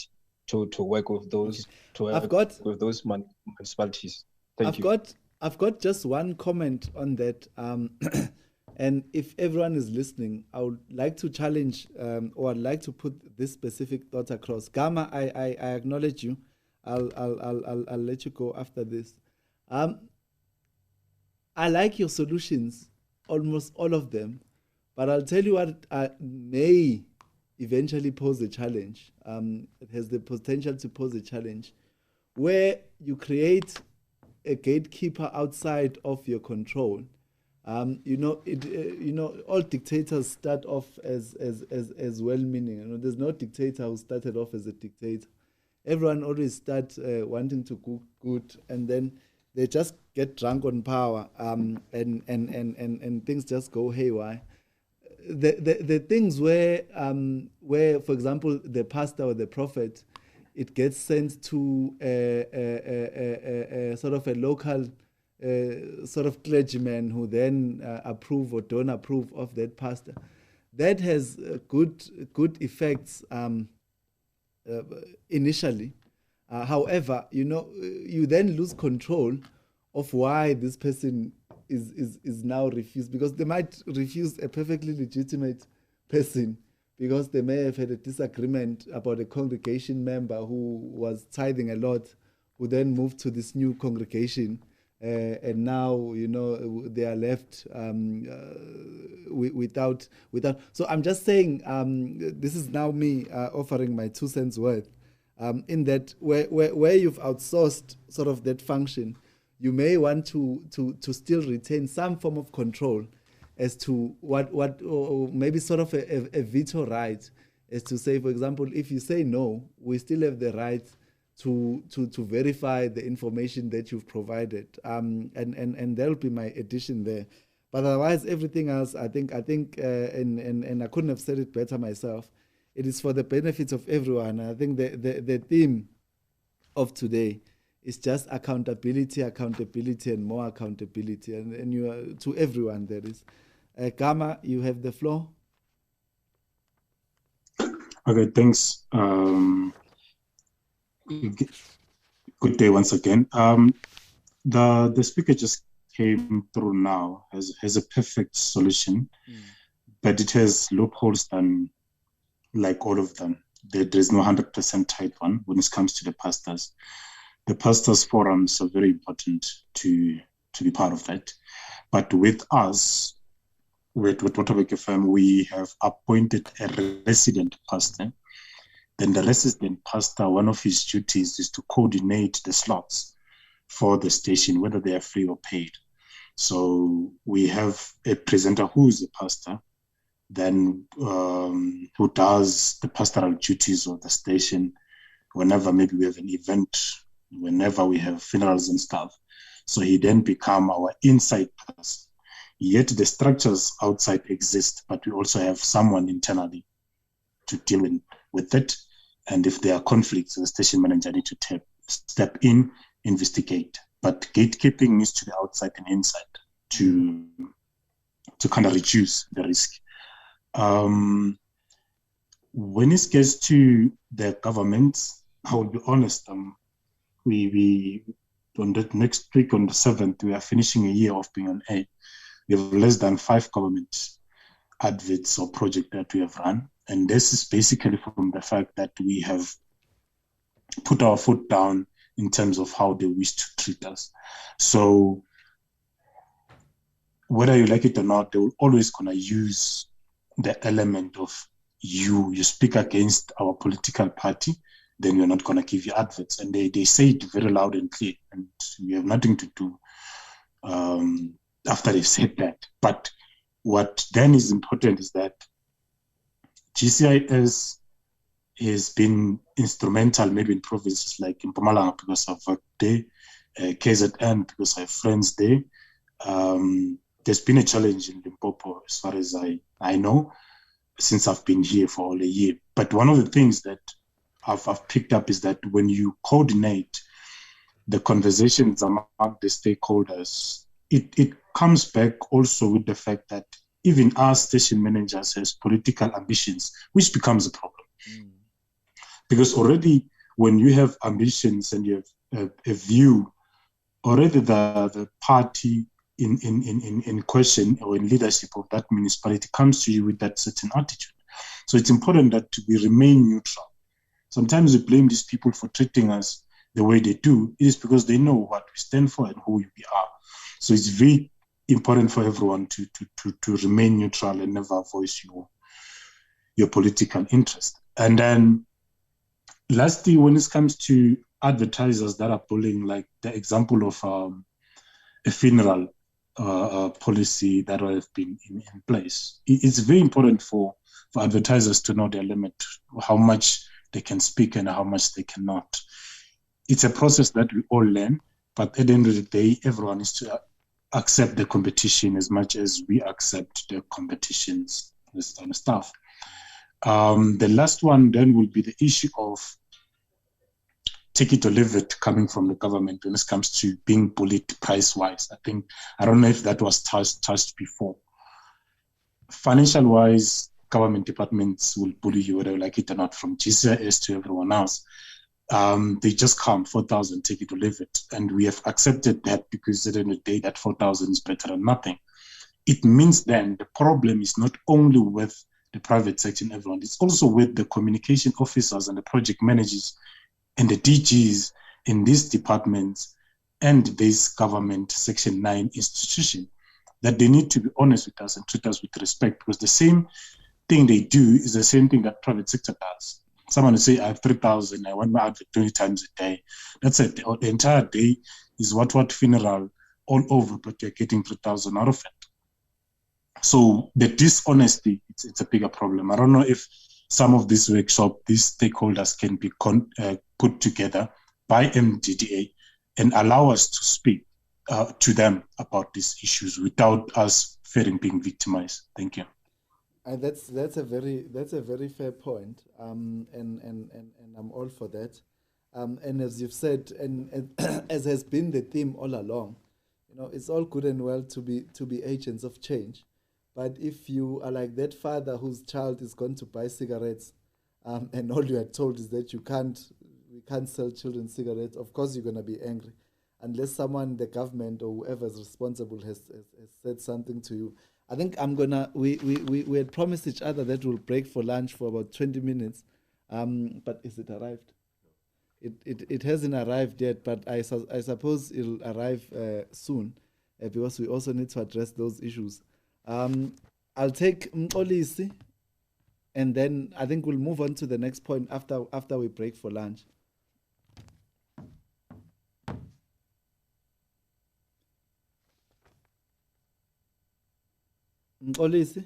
Speaker 10: to work with those with those municipalities. Thank you.
Speaker 1: I've got just one comment on that. And if everyone is listening, I would like to challenge or I'd like to put this specific thought across. Gama, I acknowledge you. I'll let you go after this. I like your solutions, almost all of them, but I'll tell you what may eventually pose a challenge. It has the potential to pose a challenge where you create a gatekeeper outside of your control. All dictators start off as well-meaning. There's no dictator who started off as a dictator. Everyone always starts wanting to go good, and then they just get drunk on power, and things just go haywire. The things where, for example, the pastor or the prophet, it gets sent to sort of a local sort of clergyman who then approve or don't approve of that pastor. That has good effects initially. However, you then lose control of why this person is now refused, because they might refuse a perfectly legitimate person because they may have had a disagreement about a congregation member who was tithing a lot, who then moved to this new congregation. And now, they are left without. So I'm just saying, this is now me offering my 2 cents worth. In that, where you've outsourced sort of that function, you may want to still retain some form of control as to what or maybe sort of a veto right, as to say, for example, if you say no, we still have the right to verify the information that you've provided, and that'll be my addition there. But otherwise, everything else, I think, and I couldn't have said it better myself. It is for the benefits of everyone. I think the theme of today is just accountability, and more accountability, and you are, to everyone there is. Gama, you have the floor.
Speaker 12: Okay, thanks. Good day once again. The speaker just came through now, has a perfect solution, but it has loopholes than like all of them. There's no 100% tight one when it comes to the pastors. The pastors' forums are very important to be part of that. But with us, with Waterberg FM, we have appointed a resident pastor. Then the resident pastor, one of his duties is to coordinate the slots for the station, whether they are free or paid. So we have a presenter who's a pastor, then who does the pastoral duties of the station whenever maybe we have an event, whenever we have funerals and stuff. So he then become our inside person. Yet the structures outside exist, but we also have someone internally to deal with it. And if there are conflicts, the station manager needs to step in, investigate. But gatekeeping needs to be outside and inside to kind of reduce the risk. When it gets to the government, I will be honest, we on the next week on the 7th, we are finishing a year of being on air. We have less than 5 government adverts or projects that we have run. And this is basically from the fact that we have put our foot down in terms of how they wish to treat us. So whether you like it or not, they will always gonna use the element of you speak against our political party then we're not going to give you adverts. And they say it very loud and clear, and we have nothing to do after they've said that. But what then is important is that GCIS has been instrumental maybe in provinces like in Mpumalanga because I've worked there, KZN because I have friends there. There's been a challenge in Limpopo as far as I know, since I've been here for all a year. But one of the things that I've picked up is that when you coordinate the conversations among the stakeholders, it comes back also with the fact that even our station managers has political ambitions, which becomes a problem. Because already when you have ambitions and you have a view, already the party in question or in leadership of that municipality comes to you with that certain attitude. So it's important that we remain neutral. Sometimes we blame these people for treating us the way they do. It is because they know what we stand for and who we are. So it's very important for everyone to remain neutral and never voice your political interest. And then lastly, when it comes to advertisers that are pulling, like the example of a funeral policy that have been in place, it's very important for advertisers to know their limit, how much they can speak and how much they cannot. It's a process that we all learn, but at the end of the day, everyone needs to accept the competition as much as we accept the competitions and stuff. The last one then will be the issue of take it or leave it coming from the government when it comes to being bullied price-wise. I don't know if that was touched before. Financial-wise, government departments will bully you whether you like it or not, from GCIS to everyone else. They just come, 4,000, take it or leave it. And we have accepted that because at the end of the day, that 4,000 is better than nothing. It means then the problem is not only with the private sector and everyone, it's also with the communication officers and the project managers and the DGs in these departments and this government Section 9 institution, that they need to be honest with us and treat us with respect, because the same thing they do is the same thing that private sector does. Someone will say, I have 3,000, I want my advert 20 times a day. That's it. The entire day is what funeral all over, but you're getting 3,000 out of it. So the dishonesty, it's a bigger problem. I don't know if some of this workshop, these stakeholders can be put together by MDDA and allow us to speak to them about these issues without us fearing being victimized. Thank you.
Speaker 1: That's a very fair point, and I'm all for that. And as you've said, and as has been the theme all along, it's all good and well to be agents of change, but if you are like that father whose child is going to buy cigarettes, and all you are told is that we can't sell children cigarettes, of course you're going to be angry, unless someone, the government or whoever is responsible, has said something to you. I think we had promised each other that we'll break for lunch for about 20 minutes, but is it arrived? It hasn't arrived yet, but I suppose it'll arrive soon, because we also need to address those issues. I'll take Mxolisi, and then I think we'll move on to the next point after we break for lunch. Mxolisi?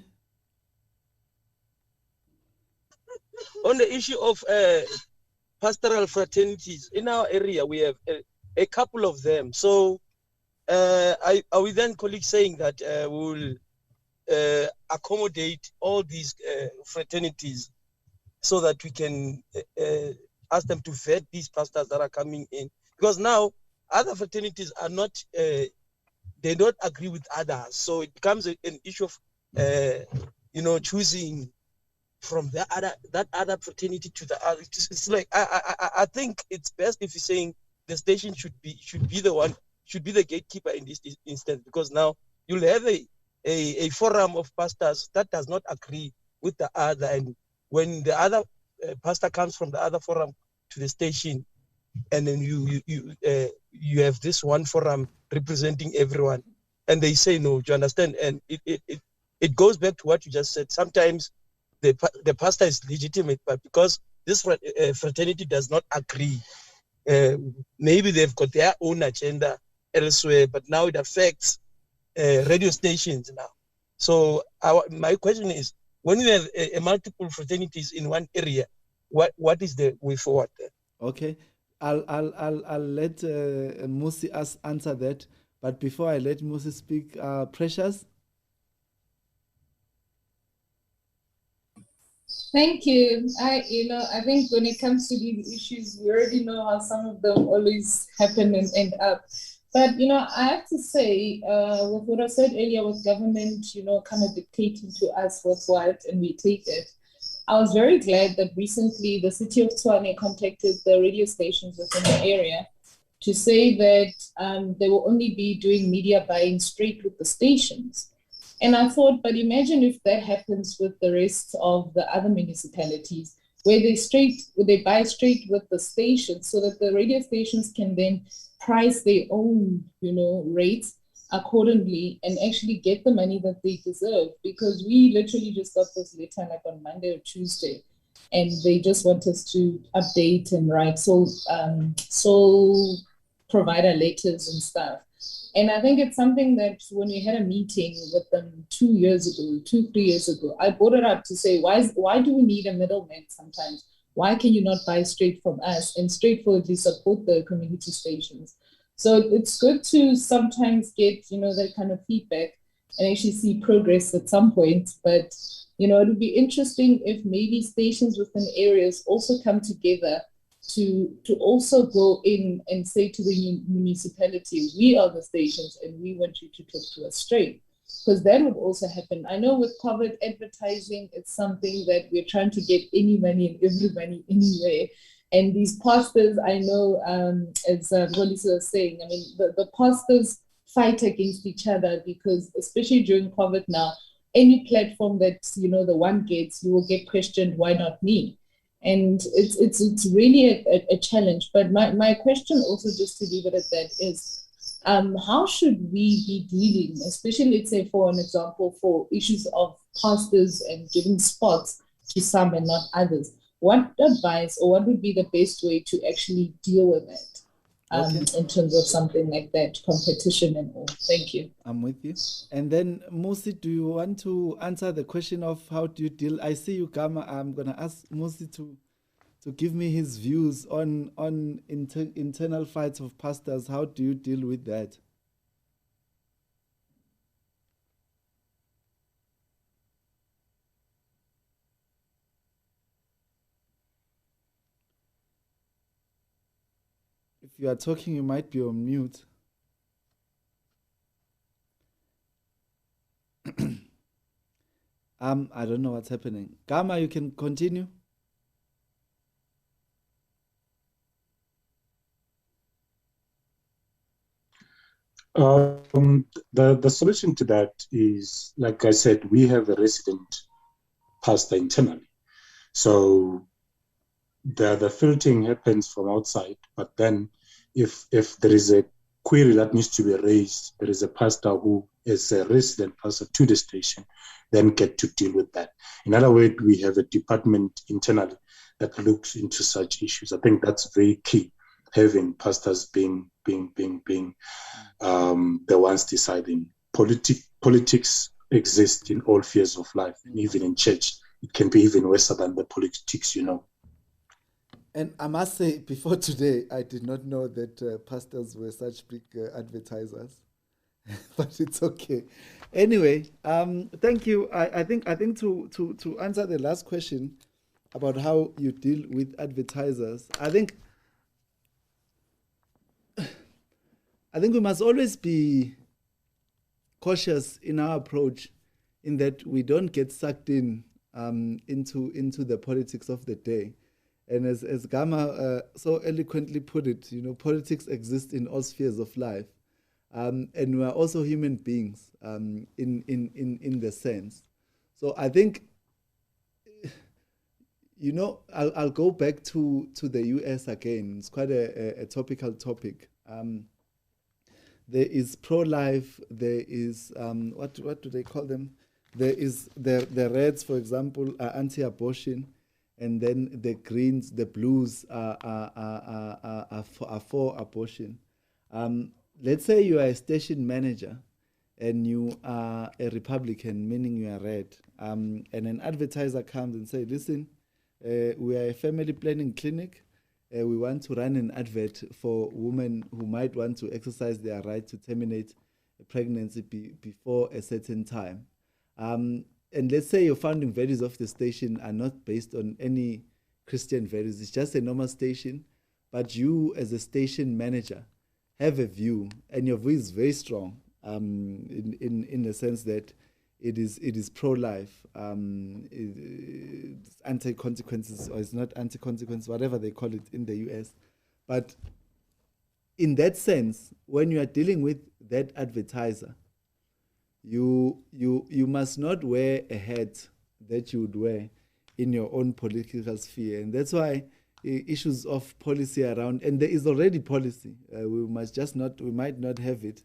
Speaker 8: On the issue of pastoral fraternities, in our area, we have a couple of them. So are we then, colleagues, saying that we will accommodate all these fraternities so that we can ask them to vet these pastors that are coming in? Because now other fraternities are not, they don't agree with others. So it becomes an issue of, choosing from that other fraternity to the other. It's like I think it's best if you're saying the station should be the gatekeeper in this instance, because now you'll have a forum of pastors that does not agree with the other, and when the other pastor comes from the other forum to the station, and then you have this one forum representing everyone, and they say no. Do you understand? And it goes back to what you just said. Sometimes the pastor is legitimate, but because this fraternity does not agree. Maybe they've got their own agenda elsewhere, but now it affects radio stations now. So my question is, when you have multiple fraternities in one area, what is the way forward there?
Speaker 1: Okay, I'll let Musi answer that. But before I let Musi speak, Precious.
Speaker 16: Thank you. I think when it comes to these issues, we already know how some of them always happen and end up. But, I have to say, with what I said earlier with government, kind of dictating to us what's what, and we take it. I was very glad that recently the city of Tshwane contacted the radio stations within the area to say that they will only be doing media buying straight with the stations. And I thought, but imagine if that happens with the rest of the other municipalities, where they buy straight with the stations, so that the radio stations can then price their own, rates accordingly and actually get the money that they deserve. Because we literally just got this letter like on Monday or Tuesday, and they just want us to update and write sole provider letters and stuff. And I think it's something that when we had a meeting with them 3 years ago, I brought it up to say, why do we need a middleman sometimes? Why can you not buy straight from us and straightforwardly support the community stations? So it's good to sometimes get, that kind of feedback and actually see progress at some point. But, it would be interesting if maybe stations within areas also come together to also go in and say to the municipality, we are the stations and we want you to talk to us straight. Because that would also happen. I know with COVID advertising, it's something that we're trying to get any money and every money anywhere. And these pastors, I know, as Rolisa was saying, I mean, the pastors fight against each other because, especially during COVID now, any platform that, the one gets, you will get questioned, why not me? And it's really a challenge. But my question also, just to leave it at that, is how should we be dealing, especially, let's say, for an example, for issues of pastors and giving spots to some and not others? What advice or what would be the best way to actually deal with it in terms of something like that, competition and all? Thank you.
Speaker 1: I'm with you. And then, Musi, do you want to answer the question of how do you deal? I see you, Gama. I'm going to ask Musi to give me his views on internal fights of pastors. How do you deal with that? If you are talking, you might be on mute. I don't know what's happening. Gama, you can continue.
Speaker 12: The solution to that is, like I said, we have a resident pastor internally. So the filtering happens from outside, but then if there is a query that needs to be raised, there is a pastor who is a resident pastor to the station, then get to deal with that. In other words, we have a department internally that looks into such issues. I think that's very key, having pastors being the ones deciding. Politics exist in all spheres of life, and even in church, it can be even worse than the politics,
Speaker 1: And I must say, before today, I did not know that pastors were such big advertisers, but it's okay. Anyway, thank you. I think to answer the last question about how you deal with advertisers, I think we must always be cautious in our approach, in that we don't get sucked into the politics of the day. And as Gama so eloquently put it, politics exist in all spheres of life, and we are also human beings in the sense. So I think, I'll go back to the US again. It's quite a topical topic. There is pro-life. There is what do they call them? There is the Reds, for example, are anti-abortion. and then the greens, the blues are for abortion. Let's say you are a station manager and you are a Republican, meaning you are red, and an advertiser comes and says, listen, we are a family planning clinic. We want to run an advert for women who might want to exercise their right to terminate a pregnancy before a certain time. And let's say your founding values of the station are not based on any Christian values. It's just a normal station, but you as a station manager have a view, and your view is very strong in the sense that it is pro-life, it's anti-consequences, or it's not anti-consequences, whatever they call it in the US. But in that sense, when you are dealing with that advertiser, you must not wear a hat that you would wear in your own political sphere. And that's why issues of policy around, and there is already policy, we might not have it,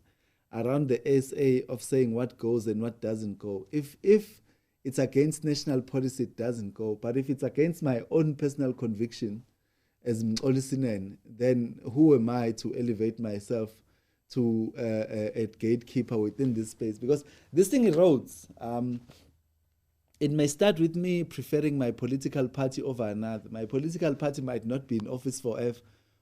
Speaker 1: around the SA of saying what goes and what doesn't go. If it's against national policy, it doesn't go. But if it's against my own personal conviction as Mxolisinen, then who am I to elevate myself to a gatekeeper within this space? Because this thing erodes. It may start with me preferring my political party over another. My political party might not be in office forever.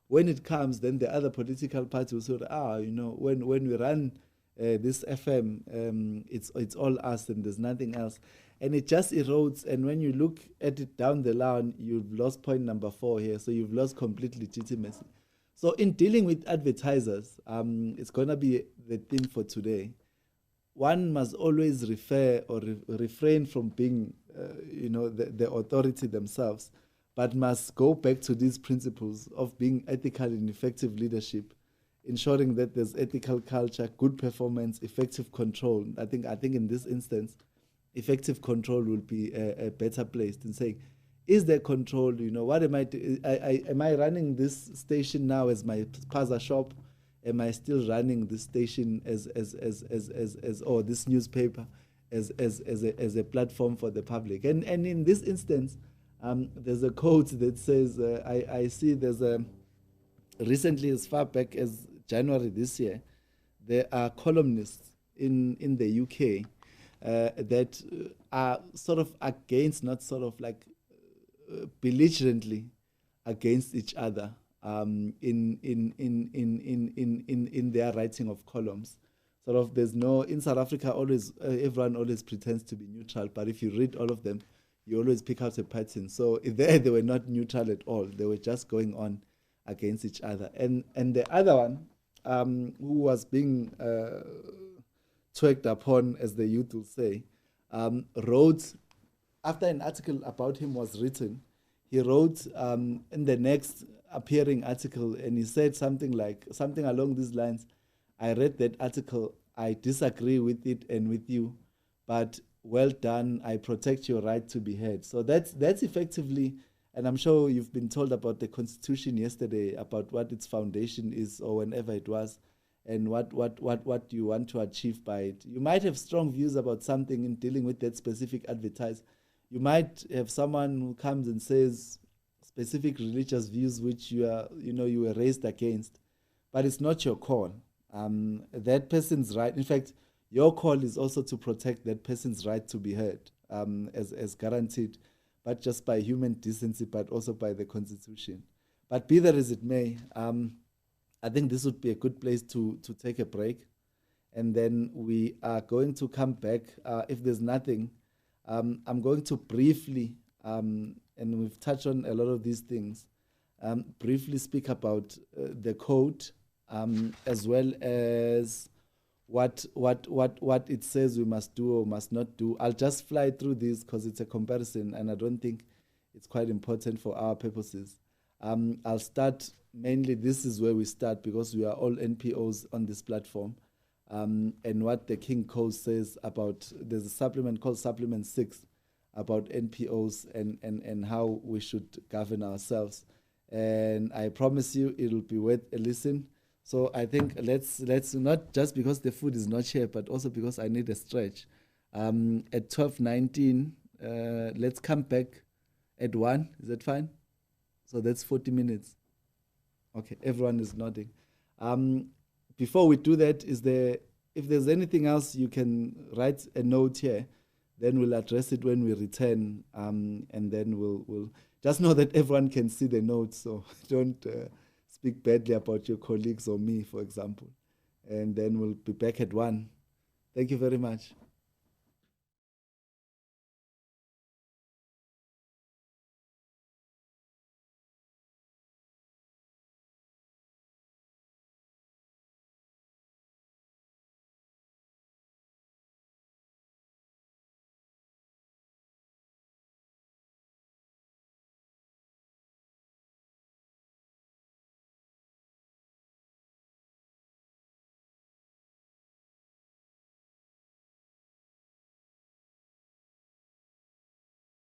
Speaker 1: When it comes, then the other political party will say, when we run this FM, it's all us and there's nothing else. And it just erodes. And when you look at it down the line, you've lost point number 4 here. So you've lost complete legitimacy. So in dealing with advertisers, it's going to be the theme for today. One must always refrain from being, the authority themselves, but must go back to these principles of being ethical and effective leadership, ensuring that there's ethical culture, good performance, effective control. I think in this instance, effective control will be a better place than saying, is there control? What am I doing? Am I running this station now as my spaza shop? Am I still running this station or this newspaper as a platform for the public? And in this instance, there's a quote that says, I see there's recently, as far back as January this year, there are columnists in the UK that are sort of against, not sort of like belligerently against each other in their writing of columns. Sort of, there's no, in South Africa, everyone always pretends to be neutral, but if you read all of them, you always pick out a pattern. So they were not neutral at all. They were just going on against each other. And the other one, who was being twagged upon, as the youth will say, wrote, after an article about him was written, he wrote in the next appearing article, and he said something along these lines: I read that article, I disagree with it and with you, but well done, I protect your right to be heard. So that's effectively, and I'm sure you've been told about the Constitution yesterday, about what its foundation is, or whenever it was, and what you want to achieve by it. You might have strong views about something in dealing with that specific advertise. You might have someone who comes and says specific religious views which you were raised against, but it's not your call. That person's right. In fact, your call is also to protect that person's right to be heard, as guaranteed, not just by human decency, but also by the Constitution. But be that as it may, I think this would be a good place to take a break. And then we are going to come back. If there's nothing, I'm going to briefly, and we've touched on a lot of these things, briefly speak about the code, as well as what it says we must do or must not do. I'll just fly through this because it's a comparison, and I don't think it's quite important for our purposes. I'll start mainly, this is where we start, because we are all NPOs on this platform. And what the King Code says about, there's a supplement called Supplement 6 about NPOs and how we should govern ourselves. And I promise you it'll be worth a listen. So I think let's not just because the food is not here, but also because I need a stretch. At 12:19, let's come back At 1, is that fine? So that's 40 minutes. Okay, everyone is nodding. Before we do that, if there's anything else, you can write a note here. Then we'll address it when we return, and then we'll just know that everyone can see the notes. So don't speak badly about your colleagues or me, for example. And then we'll be back at 1. Thank you very much.